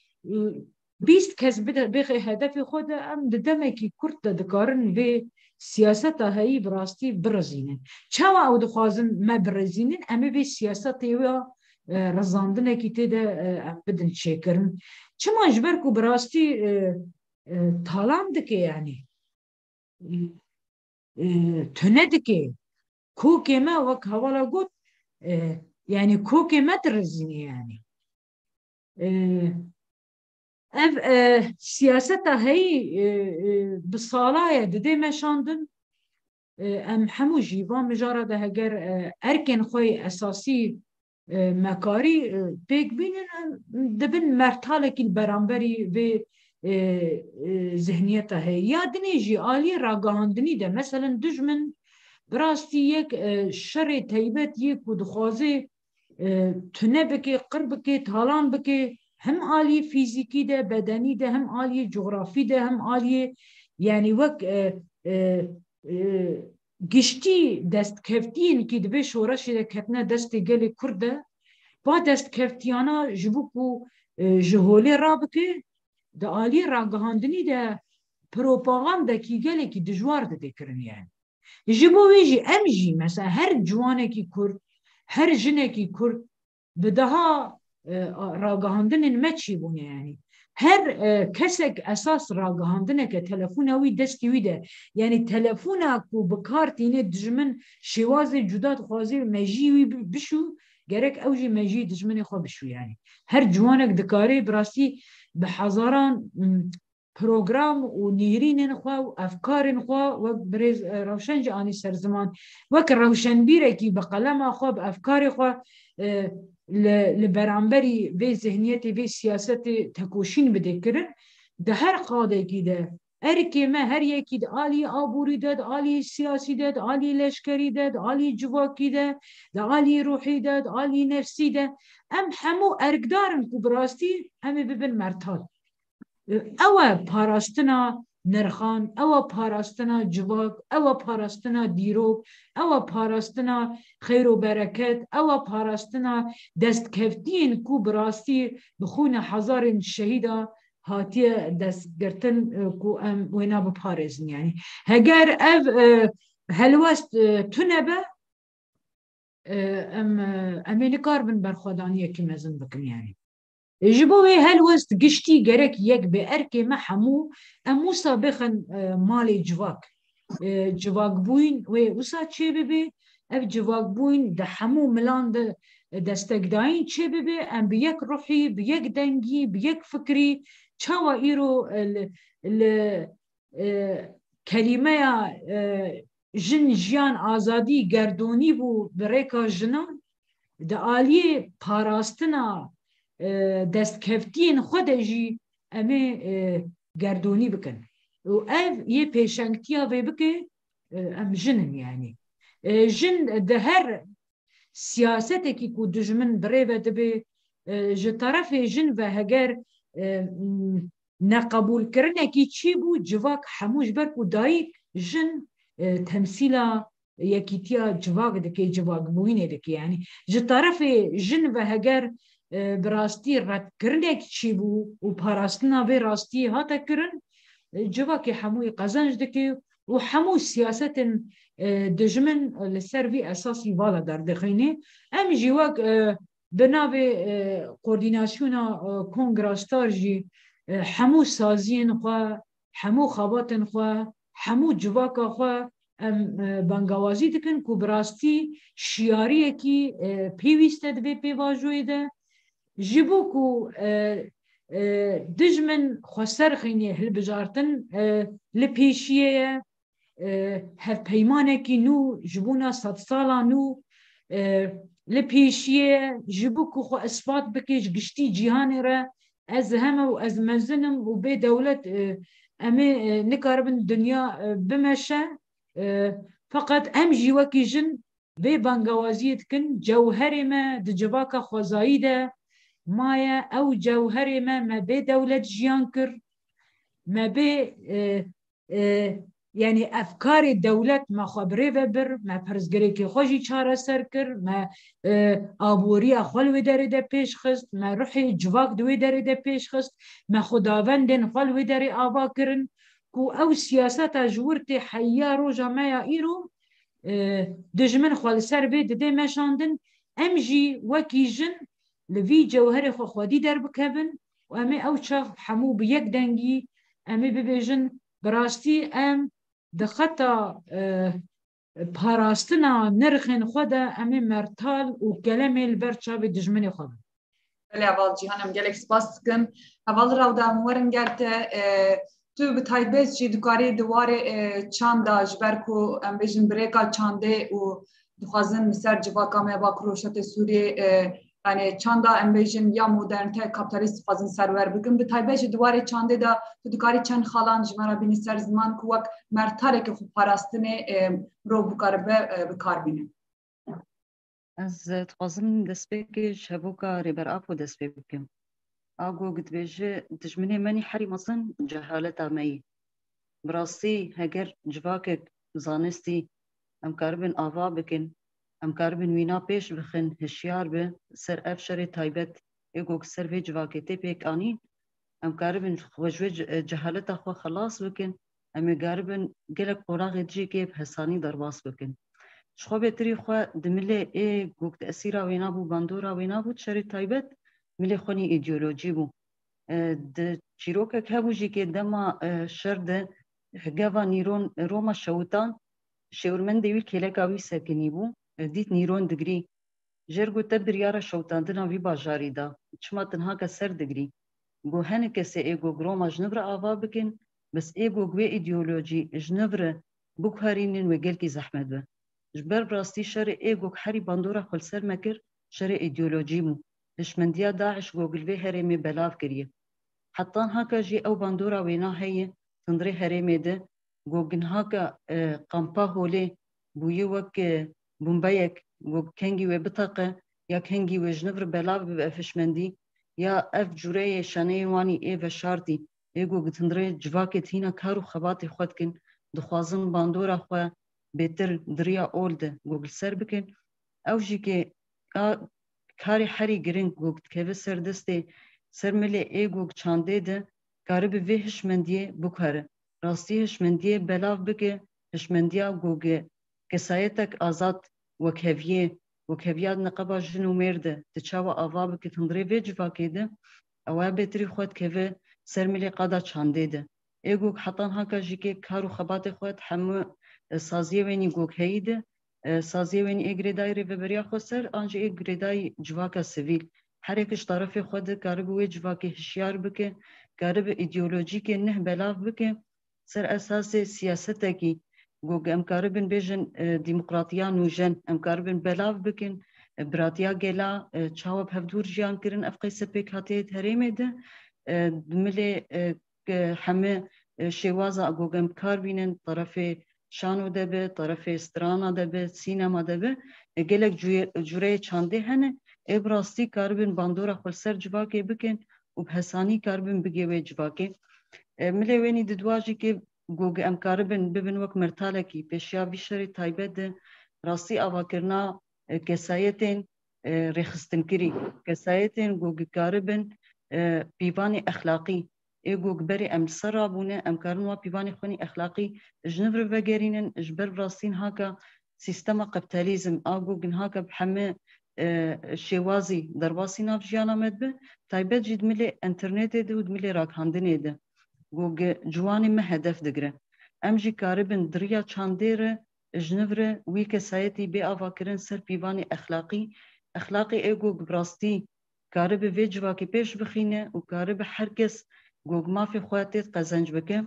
20 کس بخی هدفی خو ده ام ده دمکی کرد ده دکارن به سیاست هایی براستی برزینن چاو او دخوازن ما برزینن اما به سیاست و رزاندنه که تیده بدن چکرن چه مجبر که براستی تالام دکه یعنی تنه دکه کوکه ما وک حوالا گود یعنی کوکه ما ترزینه یعنی سیاست هایی بسالای دده مشاندن ام همو جیوان مجاره ده اگر ارکن خوی اساسی مکاری پیک بینن دبن مرتاله که برانبری و ذهنیت هایی یادنی جی آلی راگاهاندنی ده مثلا دجمن براستی یک شر تیبت یک و دخوازه تنه بکه قرب بکه تالان بکه هم عالی فیزیکی ده بدنی ده هم عالی جغرافی ده هم عالی یعنی وک گشتی دست کفتین که دبی شورشی ده کتنه دست گلی کرده با دست کفتیانا جبوکو جهولی را بکه ده عالی راگهاندنی ده پروپاغانده کی گلی که دجوار ده کرن یعنی جبوی جی ام جی مثلا هر جوانه کی کرد هر جنه کی کرد بدها راگهاندن ما چی بونه یعنی هر کسک اساس راگهاندنه که تلفونه دستی ویده یعنی تلفونه که بکارتینه دجمن شواز جداد خوازی مجیوی بشو گرک اوجی مجی دجمن خو بشو یعنی هر جوانک دکاره براستی به هزاران پروگرام و نیرین خو و افکار خو و برز روشنج آنی سرزمان وک روشن بیره کی به قلم خو به افکار خو لبرانبری و ذهنیت و سیاست تکوشین بده کرن ده هر قاده کی ده ارکی ما هر یکی ده آلی آبوری ده آلی سیاسی ده آلی لشکری ده آلی جواکی ده آلی روحی ده آلی نفسی ده ام همو ارگدارن که براستی همه ببین مرتال او پاراستنا نرخان او پاراستنا جواک او پاراستنا دیروک او پاراستنا خیر و برکت او پاراستنا دست کفتین کو براستی بخون هزار شهیدا هاتی دست گرتن کو ام وینا بپارزن یعنی هگر او هلوست تنبه امینکار بن برخودانی که مزن بکن یعنی جبوه هلوست گشتی گرک یک به ارک ما همو امو سابقا مال جواک بوین و اوسا چه ببه اف جواک بوین ده همو ملان ده دستگداین چه ببه ام به یک روحی به یک دنگی به یک فکری چاوا ایرو کلمه جن جیان آزادی گردونی بو بریکا جنان ده آلی پاراستنا دست کفتین خود جی امی گردونی بکن و اف یه پیشنگتیا وی بکه ام جنن یعنی جن ده هر سیاستی که کو دجمن بره و دبه جه طرف جن و هگر نقبول کرنه کی چی بو جواک هموش بر کو دایی جن تمثیلا یکیتیا جواک دکی جواک بوینه دکی یعنی جه طرف جن و هگر براستی رد کرنه چی بو و پاراستنا به راستی هاتا کرن جواکی هموی قزنج دکی و همو سیاست دجمن لسر وی اساسی والا در دخینه ام جواک بنابه کوردیناسیونا کنگراستار جی همو سازین خوا همو خواباتن خوا همو جواکا خوا بانگوازی دکن که براستی شیاریه کی پیویسته دوی پیواجوی ده جبو که دجمن خسر خینی هل بجارتن لپیشیه هف پیمانه کی نو جبونا 100 سالا نو لپیشیه جبو که خو اثبات بکش گشتی جیهانی را از همه و از مزنم و به دولت امی نکاربن دنیا بمشه فقط ام جیوکی جن به بانگوازیت کن جوهر ما دجواکا خوزایی ده مایا او جوهر ما به دولت جیان کر ما به يعني افكار الدولت ما خبري ببر ما برزگريكي خوشي چاره سر كر ما ابوري خلوي داري ده پیش خست ما روحي جواك دوي داري ده پیش خست ما خداوندن خلوي داري آوا کرن كو او سياسات جورتي حيا روجا ما ايرو دجمن خال سر بيد ده مشاندن امجي وكي جن لفي جوهر خو خودي در بكبن وامي او چاق حمو بيك دنگي امي ببيجن براستي ام دخطا پاراستنا نرخن خدا امی مرتال و کلمه البرچا به دجمنی خدا. بله اول جهانم گلک سپاس کن. اول رو دام ورن گرته تو به تایبیز چی دکاری دوار چاندا جبرکو ام بیشن بریکا چانده و دخوازن مسر جواکا با کروشت سوریه yani çanda embejin ya modernite kapitalist fazın server bugün bir taybeci duvarı çanda da dukari çan xalan jmara bini ser zaman kuvak mertare ki xu parastine ro bukarbe bikarbine. از تقازم دست بکی شبوکا ریبر آفو دست بکم. آگو گد بیجه دجمنی منی حری مصن جهالت آمی. براستی هگر جواک زانستی ام کاربن آوا بکن ام کاربن وینا پیش بخن هشیار به سر افشار تایبت ایگو سر وی جواکتی پیک آنی ام کاربن وجوه جهالت خو خلاص بکن ام کاربن گلک قراغ جی که حسانی درواس بکن شخو بهتری خو دمله ای گوک تأثیر وینا بو باندورا وینا بو شر تایبت ملی خونی ایدئولوژی بو د چیروک که بوجی که دما شرد هجوا نیرون روما شوتان شورمن دیوی کلکاوی سکنی بو دیت نیرون دگری جرگو تبریارا شوتاندنا وی باجاری دا چما تنها که سر دگری گو هنه کسی ایگو گروما جنبر آوا بکن بس ایگو گوی ایدئولوژی جنبر بکارینن و گلکی زحمت به جبر براستی شر ایگو حری باندورا خلصر مکر شر ایدئولوژی مو دشمندیا داعش گوگلوی هرمی بلاف کریه حتی هاکا جی او باندورا وینا هیه تندری هرمی ده گوگن هاکا قمپا هولی بوی وک بومبایک گوگ کنگی و بطاقه یا کنگی و جنبر بلاف بفشمندی یا اف جوره شانه وانی ای و شارتی ای گوگ تندری جواکت هینا کارو خبات خود کن دخوازن باندورا خواه بهتر دریا اولده گوگل سر بکن او جی که کاری حری گرنگ گوگت که سر دسته سر ملی ای گوگ چانده ده کاری به وی هشمندیه بکاره راستی هشمندیه بلاف بکه هشمندیه گوگه کسایتک آزاد وکهویاد نقبا جنو مرده تچاوا آوا بکه تندری وی جواکه ده اوه بهتری خود که وی سر ملی قادا چانده ده ای گوگ حتان هاکا جی که کارو خبات خود همه سازیه وینی گوگ هیده سازیه وینی اگریدای رو بریا خسر آنجا اگریدای جواکا سویل هر یکش طرف خود کارب وی جواکه هشیار بکه کارب ایدئولوژی که نه بلاف بکه سر اساس سیاسته کی گوگ ام کاربن بیجن دموکراتیا نوجن ام کاربن بلاف بکن براتیا گلا چاوب هفدور جیان کرن افقی سپیک هاتیت هریمه ده دملی همه شوازا گوگ ام کاربینن طرف شانو دبه طرف استرانا دبه سینما دبه گلک جوره چانده هنه ابراستی کاربن باندورا خلصر جواکه بکن و بحسانی کاربن بگیوه جواکه ملی وینی ددواجی که گوگ ام کاربن ببین وک مرتاله کی پیشیا بیشتری تایبت ده راستی آوا کرنا کسایتین رخستن کری کسایتین گوگ کاربن پیوانی اخلاقی ای گوگ بری ام سرابونه ام کارنوا پیوانی خونی اخلاقی جنبر وگرینن جبر براستین هاکا سیستم قپتالیزم آگوگن هاکا بحمه شێوازی دەرباسی ناو ژیانەمەد بە تایبەت جی دملێ ئەنتەرنێتێ ده و دملێ ڕاکاندنێ ده گۆگە جوانی مە هەدەف دەگرە ئەم ژی کاربن دریا چاندێرە ژنڤرە وی کەسایەتی بێ ئاواکردن سەر پیوانی ئەخلاقی ئێگۆ بڕاستی کاربە vê civakê pêş bixîne û karibe her kes gog mafê xwe tê qezenc bike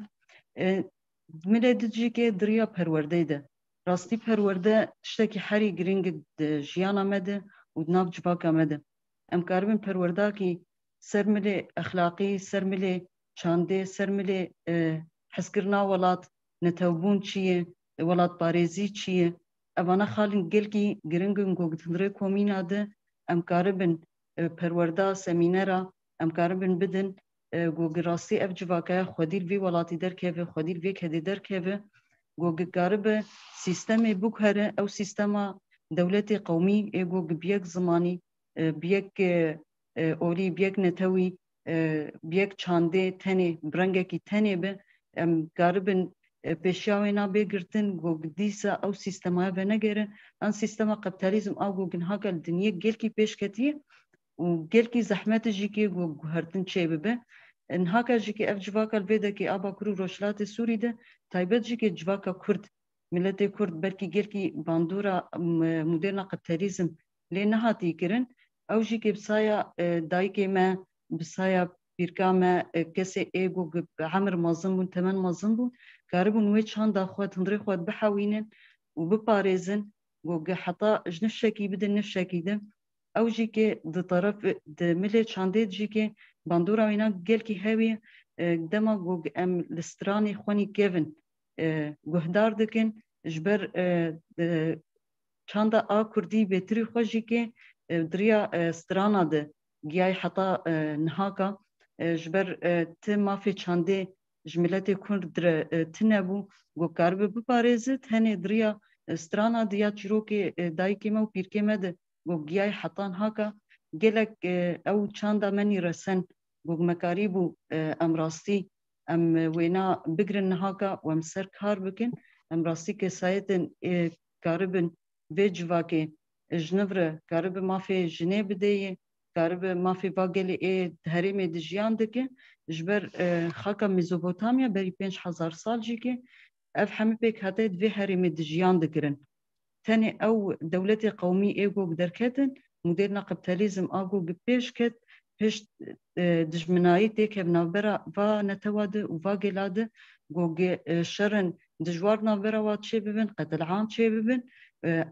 milê dicikê diriya perwerdeyê de rastî perwerde tiştekî herî giring di jiyana me de û di nav civaka me de em karibin perwerdakî ser milê exlaqî ser milê çandê ser milê hezkirina welat netewbûn çi ye welatparêzî çi ye evana xalên gelkî giringin gogtindirê komîna de em karibin perwerda semînera em karibin bidin gogî rastî ev civakaya xwedîr vê welatî derkeve xwedîr vê kedê derkeve gogî karibe sîstemê bikhere ew sîstema dewletê qewmî ê gogî biyek zimanî biyek olî biyek netewî biyek çandê tenê birengekî tenê be em karibin pêşiya wê nabê girtin gogî dîsa ew sîstemaya venegere an sîstema kapitalizm a gogin haka li dinyê gelkî pêş ketiye û gelkî zehmetê jî kê guhertin çê bibe haka jî kê ev civaka li vê dekê a Bakur û Rojhilatê Sûrî de taybet jî kê civaka Kurd milletê Kurd belkî gelkî bandora moderna kapitalizm lê nehatî kirin ew jî kê bi saya dayikê me bi saya pîrka me kesê ê gog hemir mezin bûn temen mezin bûn karibûn wê çanda xwe hundirê xwe bihewînin û biparêzin gog heta ji nifşekî bidin nifşekî de ew jî kê di taraf di milê çandê jî kê bandora wîna gelkî hewî dema gog em li stranê xwenî kevin guhdar dikin ji ber çanda a Kurdî bêtirî xwe jî kê diriya strana de giyayê heta nihaka ji ber ti mafê çandê ji milletê Kurd tune bû gog karibe biparêzit tenê diriya strana de ya çîrokê dayikê me û pîrkê me de gog giyayê hetan haka gelek ew çanda menî resen gog mekarî bû em rastî em wêna bigirin nihaka û em ser kar bikin em rastî kesayetên karibin vê civakê jinivre karibe mafê jinê bidêye karibe mafê va gelê ê herêmê de jiyan dike ji ber xaka Mezopotamya berî 5000 sal jî kê ev hemû pêk hete vê herêmê de jiyan dikirin tenê ew dewletê qewmî ê gog derketin moderna kapitalizm a gog pêş ket pişt dijminayî têkev navbera va netewa de û va gela de gogê şerin dijwar navbera wa çê bibin qetilhan çê bibin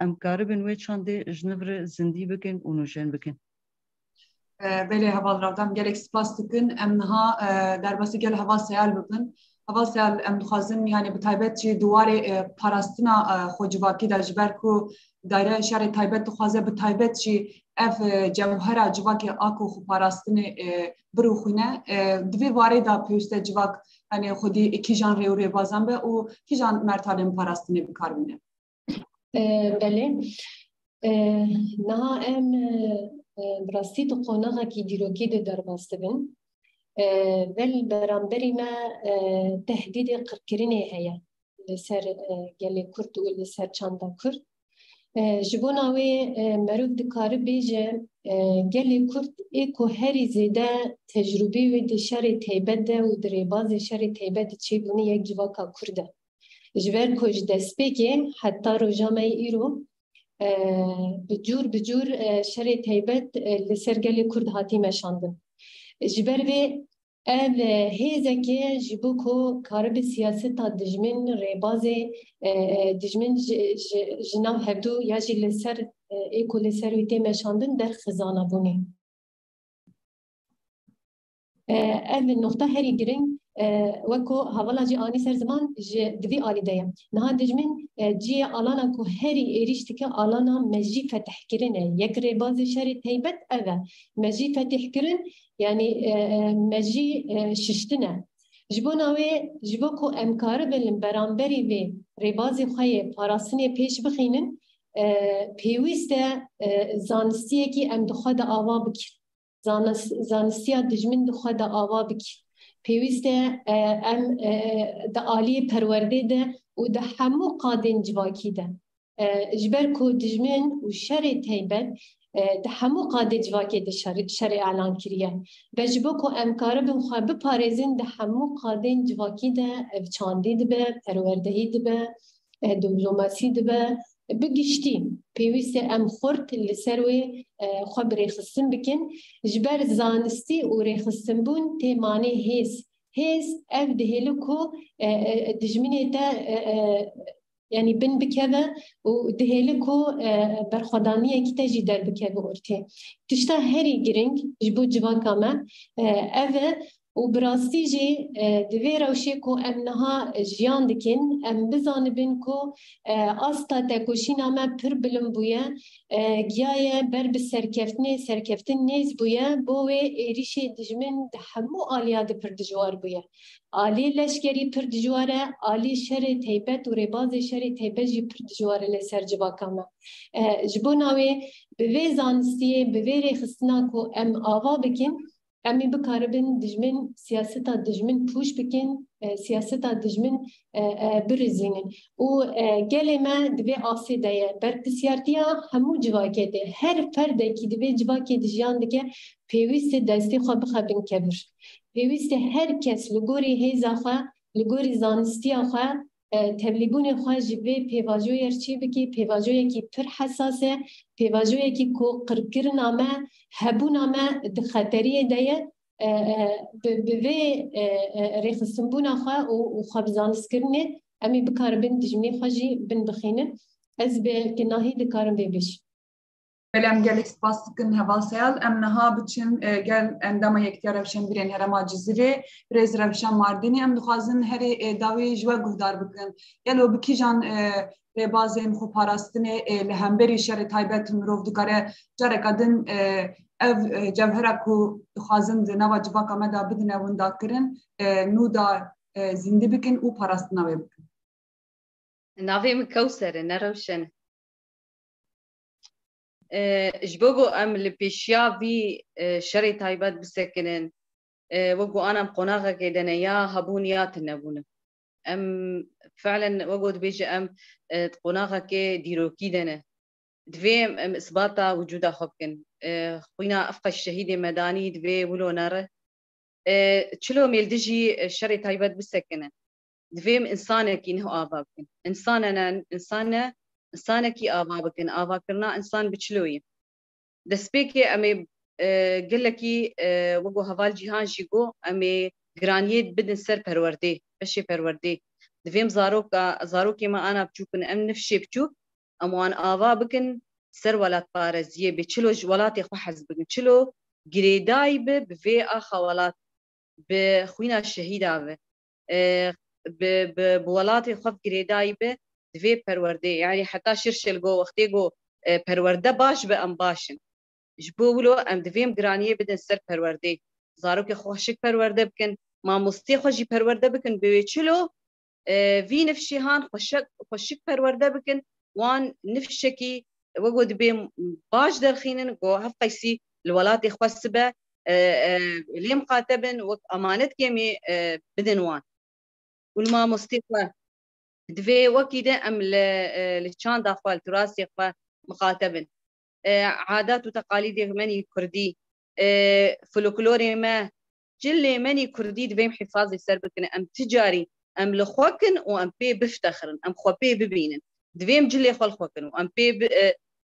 em karibin wê çandê jinivre zindî bikin û nûjen bikin belê heval ravdam gelek spas dikin em niha derbasî gel heval seyal bibin heval seyal em dixwazin yani bi taybet jî duwarê parastina xwecivakî de ji ber ku daire şerê taybet dixwaze bi taybet jî ev cewhera civakê a ku xwe parastinê birûxîne di vê warê da pêwîst e civak yani xwedî kîjan rê û rêbazan be û kîjan mertalên parastinê bikarbîne belê niha em birastî di qonexekî dîrokî de derbas dibin vel beramberî me tehdîdê qirkirinê heye li ser gelê Kurd û li ser çanda Kurd ji bo navê merov dikare bêje gelê Kurd ê ku herî zêde tecrübê wê di şerê taybet de û di rêbazê şerê taybet de çêbûnê yek civaka Kurd e ji ber ku ji destpêkê heta roja me îro bi cûr şerê taybet li ser gelê Kurd hatî meşandin ji ber vê ev hêzekê ji bo ku karibe siyaseta dijmin rêbazê dijmin ji nav hevdû ya jî li ser ê ku li ser wî tê meşandin derxizana bûnê ev noxta herî giring weko hevala jî anî ser ziman ji divê alî de ye niha dijmin ciyê alana ku herî êrîş dike alana me jî fetihkirin e yek rêbazê şerê taybet ev e me jî fetihkirin yani me jî şiştin e ji bo navê ji bo ku em karibin beramberî vê rêbazê xwe yê parastinê pêş bixînin pêwîst e zanistiyekî em dixwe de ava bikin zanistiya dijmin dixwe de ava bikin pêwîst e em di aliyê perwerdê de û di hemû qadên civakî de ji ber ku dijmin û şerê taybet دحمو قاده جواکی د شرع اعلان کریه بجبو کو امکار بن خو بپارێزin دحمو قاده جواکی د چاندی دبه پروردهی دبه دیپلوماسی دبه بگشتی پیوست ام خورد لسر و خو برخصم بکن جبر زانستی و رخصم بون تمانه هیس اف دهلو کو دجمنه تا يعني بن بكذا ودهلكو برخدانية كي تجي در بكذا ورتي تشتا هري جرينج جبو جواكا ما أذا وبراستي جي دوي روشيكو أمنها جيان دكين أم بزان بينكو أستا تاكوشينا ما پر بلن بويا جيايا بر سركفتن نيز بويا بوي إريشي دجمن دحمو آليا دي پر دجوار بويا آلی لشکری پر دجواره آلی شر تیبت و رباز شر تیبت جی پر دجواره لسر جواکامه جبوناوی به زانستیه به رخصنا کو ام آوا بکن امی بکاربن دجمن سیاستا دجمن پوش بکن سیاستا دجمن برزینن و گله ما دوی آسی دایه بر پسیارتیا همو جواکه ده هر فرده کی دوی جواکه دجیان دکه پیوست دستی خواه بخوابن کبر پیوست هر کس لگوری هیزا خواه لگوری زانستیا خواه تبلیغون خواه جبه پیواجوی ارچی بکی پیواجوی کی پر حساسه پیواجوی کی کو قربگرن آمه هبون آمه دخطریه دایه به رخصنبون خواه و خواب زانست کرنه امی بکاربن دجمنی خواه جی بن بخینه از به کناهی دکارم بیش بلام جالك سباسكن هواسيال أمنها بتشن جال عندما يكتر روشن برين هرما جزيرة رز روشن ماردني أم دخازن هري داوي جوا قدار بكن يلو بكيجان ربازين خو باراستنه لهمبري شر تايبت مروف دكاره جرى قدن اف جوهره کو دخازن نوا جوا كمدا بدنا ونداكرن نودا زنده بكن و باراستنا بكن نافي مكوسر نروشن جبوغو ام لبيشيا في شري تايبات بسكنن وقو انا مقناغه كيدنا يا هبون يا تنبون ام فعلا وقو بيجي ام قناغه كي ديروكي دنا دويم ام اثباتا وجودا خبكن خوينا افقى الشهيد مداني دوي ولو ناره تشلو ميلدجي شري تايبات بسكنن دويم انسانه كي نهو ابابكن انسانه كي آبابكن آباكرنا إنسان بتشلوي دسبيكي أمي قلكي وقو هفال جيهان جيقو أمي جرانيت بدن سر پروردي بشي پروردي دفيم زاروكي ما أنا بچوكن أم نفشي بچوك أموان آبابكن سر ولات بارزيه بچلو ولاتي خو حزبكن چلو گريداي بفي آخا ولات بخوينا الشهيدة بولاتي خوف گريداي دوی پرورده يعني حتى شرشل جو وقتی جو پرورده باش به ام باشن جبولو ام دویم گرانیه بدن سر پرورده زارو که خوشک پرورده بکن ما مستی خوشی پرورده بکن بویچلو وی نفشی هان خوشک پرورده بکن وان نفشکی وگو دبیم باش درخینن جو هف قیسی الولات خواسبه لیم قاتبن و امانت کمی بدن وان والما مستی دوی وكيده ام لشان داخل التراث يقوى مخاطبن عادات وتقاليد مني كردي فلكلوري ما جل مني كردي دويم حفاظ يسربكن ام تجاري ام لخوكن وام بي بفتخرن ام خو بي ببينن دويم جل خو الخوكن وام بي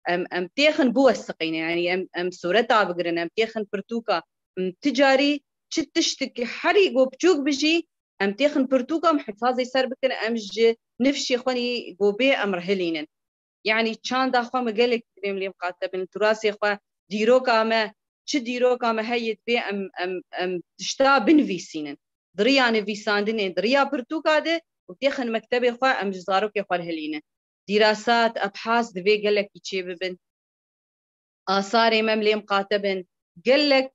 ام تيخن بوسقين يعني ام صورتها بقرن ام تيخن برتوكا ام تجاري تشتكي حريق وبجوك بجي ام تيخن برتوكا ام حفاظ يسربكن ام نفشي خوني جوبي أمر هلينن يعني كان داخل مجالك بيم لي مقاتبن تراثي خوا ديروكا ما شو ديروكا ما هي بي أم تشتا بنفيسينن دريا نفيساندين دريا برتوكا ده وتيخن مكتبي خوا أم جزاروك خوا هلينن دراسات أبحاث دبي قالك يشي ببن آثار إمام لي مقاتبن قالك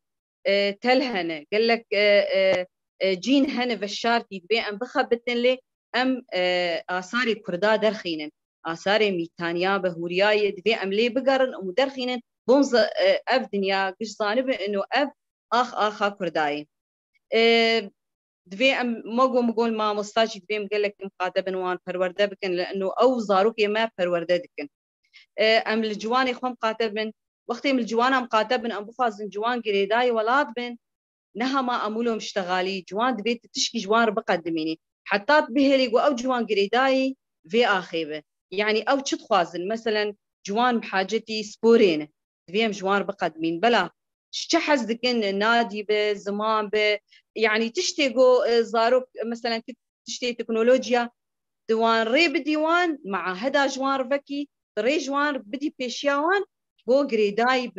تلهنة قالك جين هنا فشارتي دبي أم بخبتن لي ام آثار كردا درخينن آثار ميتانيا بهورياي دبي ام لي بقرن ومدرخينن بونز اف دنيا قش ظانب انه اف اخا كرداي دبي ام مقول ما مستاجي دبي مقال لك مقاتبن وان پرورده بكن لانه او زاروك ما پرورده دكن ام الجواني خو مقاتبن وقتی من جوانا مقاتب بن ام بخوازن جوان گریدای ولاد بن نها ما امولهم اشتغالي جوان دبيت تشكي جوان بقدميني حتى بهلي او جوان قريداي في اخيبه يعني او تخوازن مثلا جوان بحاجتي سبورين فيهم جوان بقدمين بلا شحز دكن نادي بزمان يعني تشتيقو زاروك مثلا تشتي تكنولوجيا دوان ريب ديوان مع هدا جوان رفكي ري جوان بدي بيشياوان بو قريداي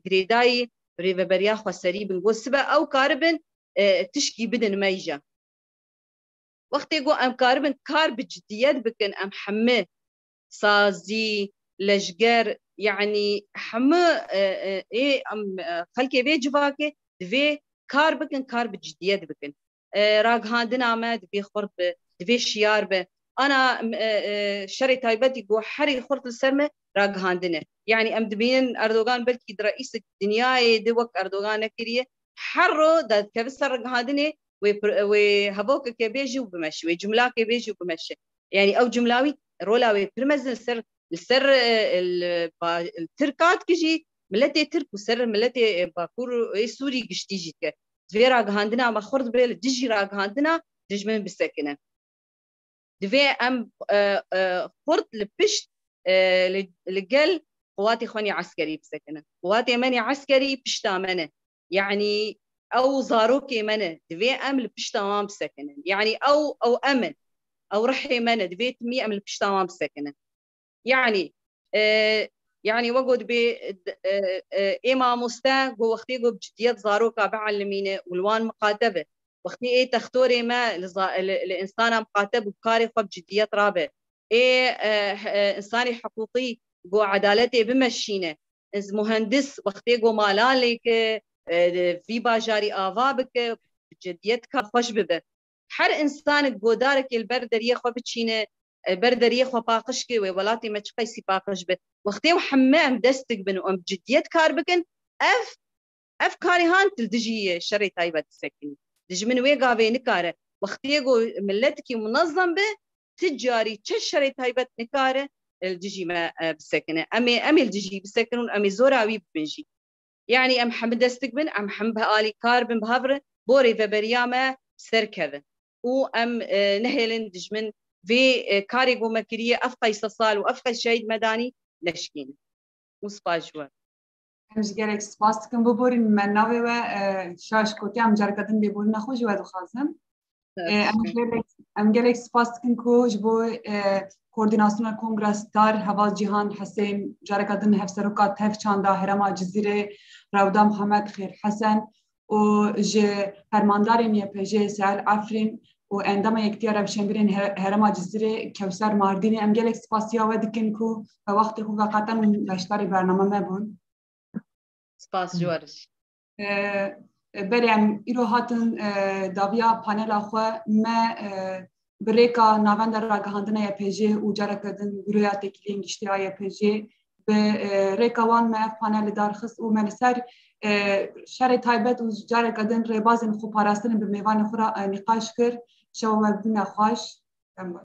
قريداي بريفا خسري بنقول سبا او كاربن تشكي بدن ميجا وقت يقول ام كاربن كار بجديات بكن ام حمه صازي لجگر يعني حمه ايه ام خلكي بي جواكي دفي كار بكن كار بجديات بكن راق هاندنا ما دفي خرط دفي شيار به انا شري تايبتي جو حري خرط السرمه راق هاندنا يعني ام دبين اردوغان بلكي رئيس الدنيا دوك اردوغان كريه حرو داد كبسر راق هاندني وهبوك كبيجي وبمشي وجملا كبيجي وبمشي يعني او جملاوي رولاوي برمز السر التركات كجي ملتي ترك وسر ملتي باكور سوري قشتيجي ك دفي راق هاندنا ما خرط بيل دجي راق هاندنا دجمن بالسكنه دفي ام خرط لبشت لقل قواتي خوني عسكري بسكنه قواتي مني عسكري بشتامنه يعني او زاروكي منه دفي ام لبشتامام بسكنه يعني او امن او رحي منه دفي تمي ام لبشتامام بسكنه يعني يعني وقود ب إما مستا جو وقتي جو بجديات زاروكا بعلمينه والوان مقاتبة وقتي إيه تختوري ما الإنسان مقاتب وكاري خب بجديات رابع إيه إنساني حقوقي جو عدالتي بمشينه مهندس وقتي جو مالالك في باجاري آفابك بجديتك خوش ببه حر إنسان جو دارك البردرية خب بتشينه بردريه خو باقشكي ولاتي ما تشقيسي باقش به وقتي وحمام دستك بن ام جديت كاربكن اف كاري هان تلدجي شري تايبه تسكني دج من ويغا بي نكاره وقتي جو ملتك منظم به تجاري تشري تايبه نكاره الدجي ما بسكنه امي الدجي بسكنون امي زوراوي بنجي يعني ام حمد دستك بن ام حم بالي كاربن بهبره بوري فبريامه سركذا وام نهلن دج من في كاري مكرية أفقي صال وأفقي شهيد مدني لشكين مصباجوا همش جالك سپاس کن ببورین من ناوی و شاش کوتی هم جرکتن ببورین نخوش و دو خازم ام جالك سپاس کن کو جبو کوردیناسیون کنگرس دار هوا جهان حسین جرکتن هفسرکات هف چاندا هرما جزیره راودا محمد خیر حسن و ج فرماندار میپجه سال آفرین و عندما يكتير بشنبرين هرما جزيرة كوثر مارديني ام جالك سپاسيا ودكن كو وقت خو قطن باشتاري برنامه ما بون سپاس جوارش بريم ايرو هاتن داويا پانل اخو ما بريكا ناوند راگهاندنا يا بيجي و جاركدن گرويا تكلين گشتيا يا بيجي بريكا وان ما پانل دارخص و منسر شر تایبت و جاركدن ربازن خو پاراستن به میوان خورا نقاش کر شو مبنا خوش